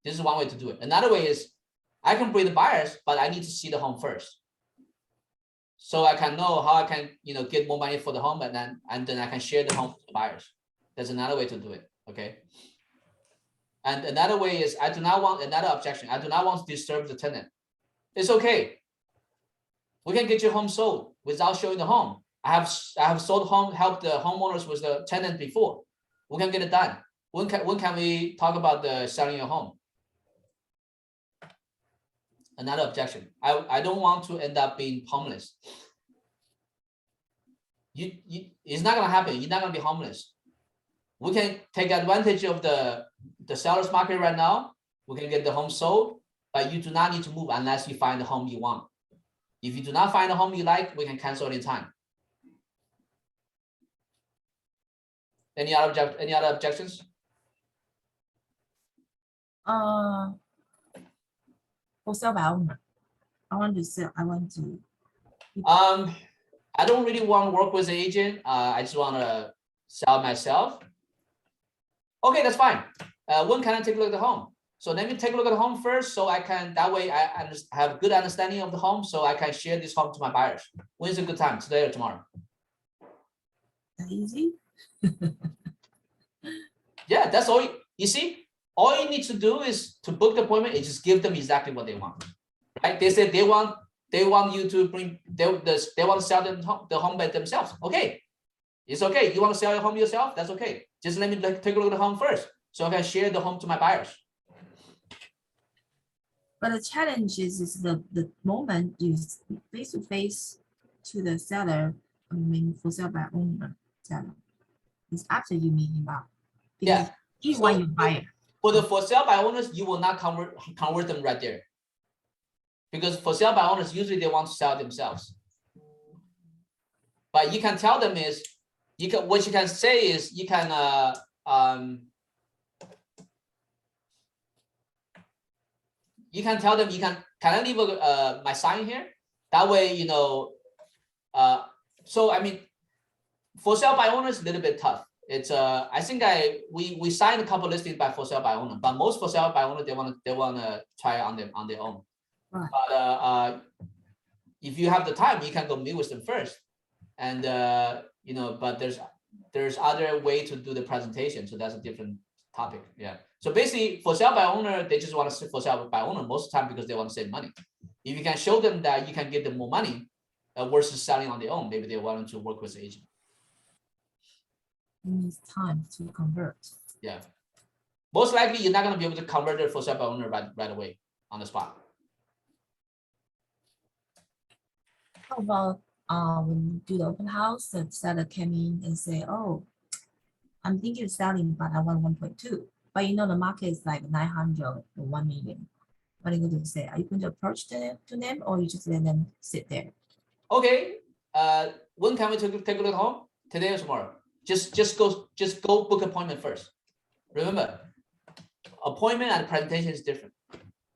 This is one way to do it. Another way is I can bring the buyers, but I need to see the home first. So I can know how I can, get more money for the home and then I can share the home with the buyers. That's another way to do it. Okay. And another way is another objection. I do not want to disturb the tenant. It's okay. We can get your home sold without showing the home. I have sold home, helped the homeowners with the tenant before. We can get it done. When can we talk about the selling your home? Another objection. I don't want to end up being homeless. It's not gonna happen. You're not gonna be homeless. We can take advantage of the seller's market right now. We can get the home sold, but you do not need to move unless you find the home you want. If you do not find the home you like, we can cancel anytime. Any other objections? for sale by owner. I want to sell, I don't really want to work with an agent. I just want to sell myself. Okay, that's fine. When can I take a look at the home? So let me take a look at the home first, so I can, that way I have good understanding of the home, so I can share this home to my buyers. When's a good time, today or tomorrow? easy. Yeah, that's all. You see, all you need to do is to book the appointment and just give them exactly what they want. Right? They said they want you to bring, they want to sell the home by themselves. Okay, it's okay. You want to sell your home yourself? That's okay. Just let me take a look at the home first, so I can share the home to my buyers. But the challenge is the moment you face to face to the seller, I mean, for sale by owner seller. It's after you meet him up. Yeah. He want you buyer. For the for sale by owners, you will not convert them right there. Because for sale by owners, usually they want to sell themselves. But you can tell them is, what you can say is you can tell them, can I leave my sign here? That way, so I mean, for sale by owners, a little bit tough. It's I think we signed a couple listings by for sale by owner, but most for sale by owner they want to try on their own. Right. But if you have the time, you can go meet with them first, and but there's other way to do the presentation, so that's a different topic. Yeah. So basically, for sale by owner, they just want to for sale by owner most of the time because they want to save money. If you can show them that you can give them more money versus selling on their own, maybe they want to work with the agent. It needs time to convert. Yeah. Most likely, you're not going to be able to convert it for sale by owner right away on the spot. How about when you do the open house, the seller came in and say, "Oh, I'm thinking of selling, but I want 1.2. But you know, the market is like 900 or 1 million. What are you going to say? Are you going to approach them or you just let them sit there? Okay. When can we take a look home? Today or tomorrow? Just go book appointment first. Remember, appointment and presentation is different.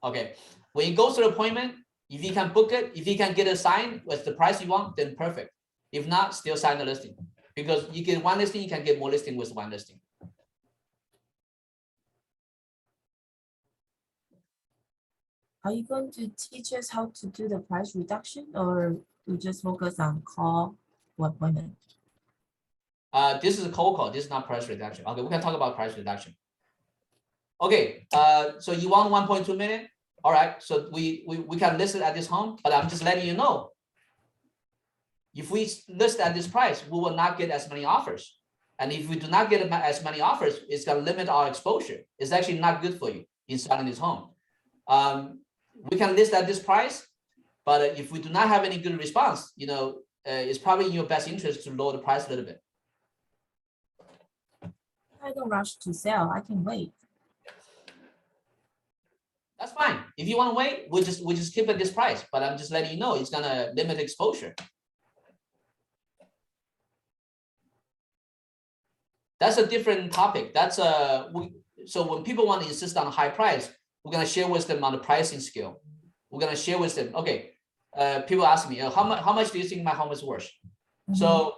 Okay. When you go through the appointment, if you can book it, if you can get a sign with the price you want, then perfect. If not, still sign the listing, because you get one listing, you can get more listing with one listing. Are you going to teach us how to do the price reduction, or you just focus on call or appointment? This is a cold call. This is not price reduction. Okay, we can talk about price reduction. Okay, so you want 1.2 million? All right, so we can list it at this home, but I'm just letting you know, if we list at this price, we will not get as many offers. And if we do not get as many offers, it's going to limit our exposure. It's actually not good for you in selling this home. We can list at this price, but if we do not have any good response, you know, it's probably in your best interest to lower the price a little bit. I don't rush to sell. I can wait. That's fine. If you want to wait, we just keep at this price. But I'm just letting you know, it's gonna limit exposure. That's a different topic. That's so when people want to insist on a high price, we're gonna share with them on the pricing scale. We're gonna share with them. Okay, people ask me, how much do you think my home is worth? So,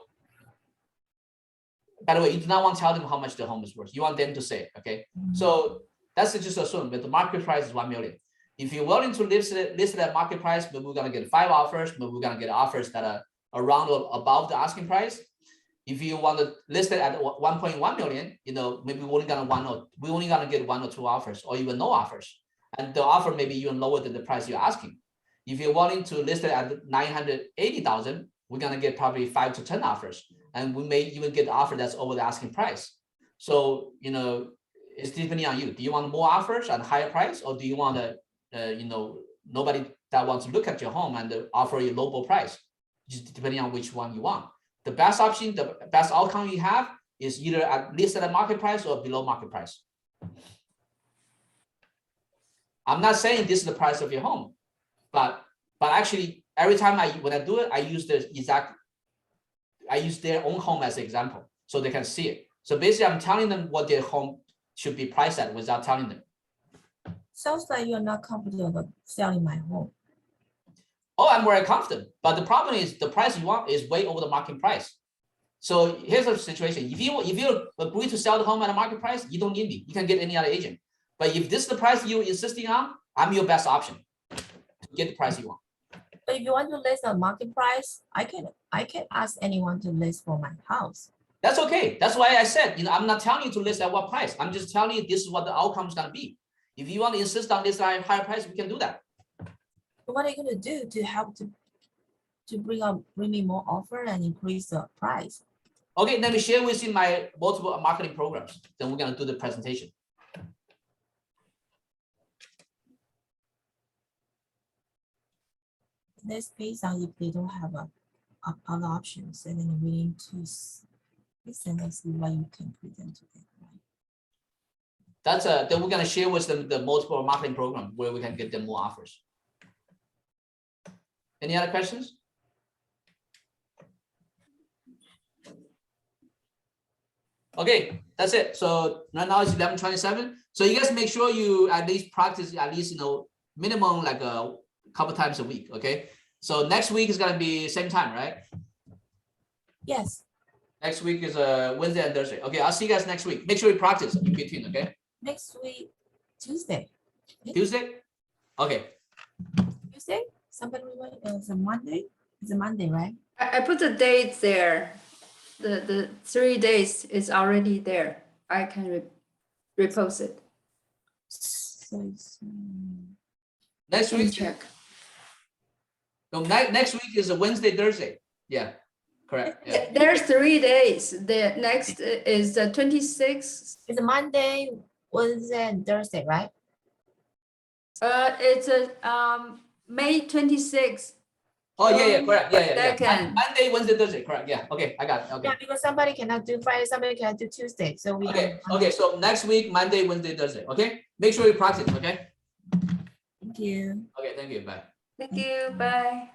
by the way, you do not want to tell them how much the home is worth. You want them to say it, okay? So that's just assume that the market price is 1 million. If you're willing to list it at market price, maybe we're gonna get 5 offers, maybe we're gonna get offers that are around or above the asking price. If you want to list it at 1.1 million, you know, maybe we're only gonna get 1 or 2 offers, or even no offers. And the offer may be even lower than the price you're asking. If you're willing to list it at 980,000, we're gonna get probably 5 to 10 offers. And we may even get the offer that's over the asking price. So, you know, it's depending on you. Do you want more offers at a higher price, or do you want to, you know, nobody that wants to look at your home and offer you low price? Just depending on which one you want. The best option, the best outcome you have is either at least at a market price or below market price. I'm not saying this is the price of your home, but actually every time when I do it, I use their own home as an example so they can see it. So basically, I'm telling them what their home should be priced at without telling them. Sounds like you're not confident of selling my home. Oh, I'm very confident. But the problem is the price you want is way over the market price. So here's the situation. If you agree to sell the home at a market price, you don't need me. You can get any other agent. But if this is the price you're insisting on, I'm your best option to get the price you want. But if you want to list a market price, I can ask anyone to list for my house. That's okay. That's why I said, you know, I'm not telling you to list at what price. I'm just telling you this is what the outcome is going to be. If you want to insist on this higher price, we can do that. But what are you going to do to help to bring me more offer and increase the price? Okay, let me share with you my multiple marketing programs. Then we're going to do the presentation. That's based on if they don't have other options, and then you're willing to listen and see what you can present to them. Right? That's then we're going to share with them the multiple marketing program where we can get them more offers. Any other questions? Okay, that's it. So right now it's 11:27. So you guys make sure you at least practice you know, minimum like a couple times a week. Okay. So next week is gonna be same time, right? Yes. Next week is Wednesday and Thursday. Okay, I'll see you guys next week. Make sure you practice in between. Okay. Next week, Tuesday. Tuesday. Okay. Tuesday. Somebody remember? It's a Monday. It's a Monday, right? I put the dates there. The 3 days is already there. I can repost it. So it's Next Can week. check. No, next week is a Wednesday, Thursday. Yeah. Correct. Yeah. There's 3 days. The next is the 26th. it's a Monday, Wednesday, and Thursday, right? It's a May 26th Oh, yeah, correct. Yeah. Second. Monday, Wednesday, Thursday, correct. Yeah, okay, I got it. Okay. Yeah, because somebody cannot do Friday, somebody cannot do Tuesday, so we Okay, have. okay, so next week, Monday, Wednesday, Thursday, okay? Make sure you practice, okay? Thank you. Okay, thank you, bye. Thank you. Bye.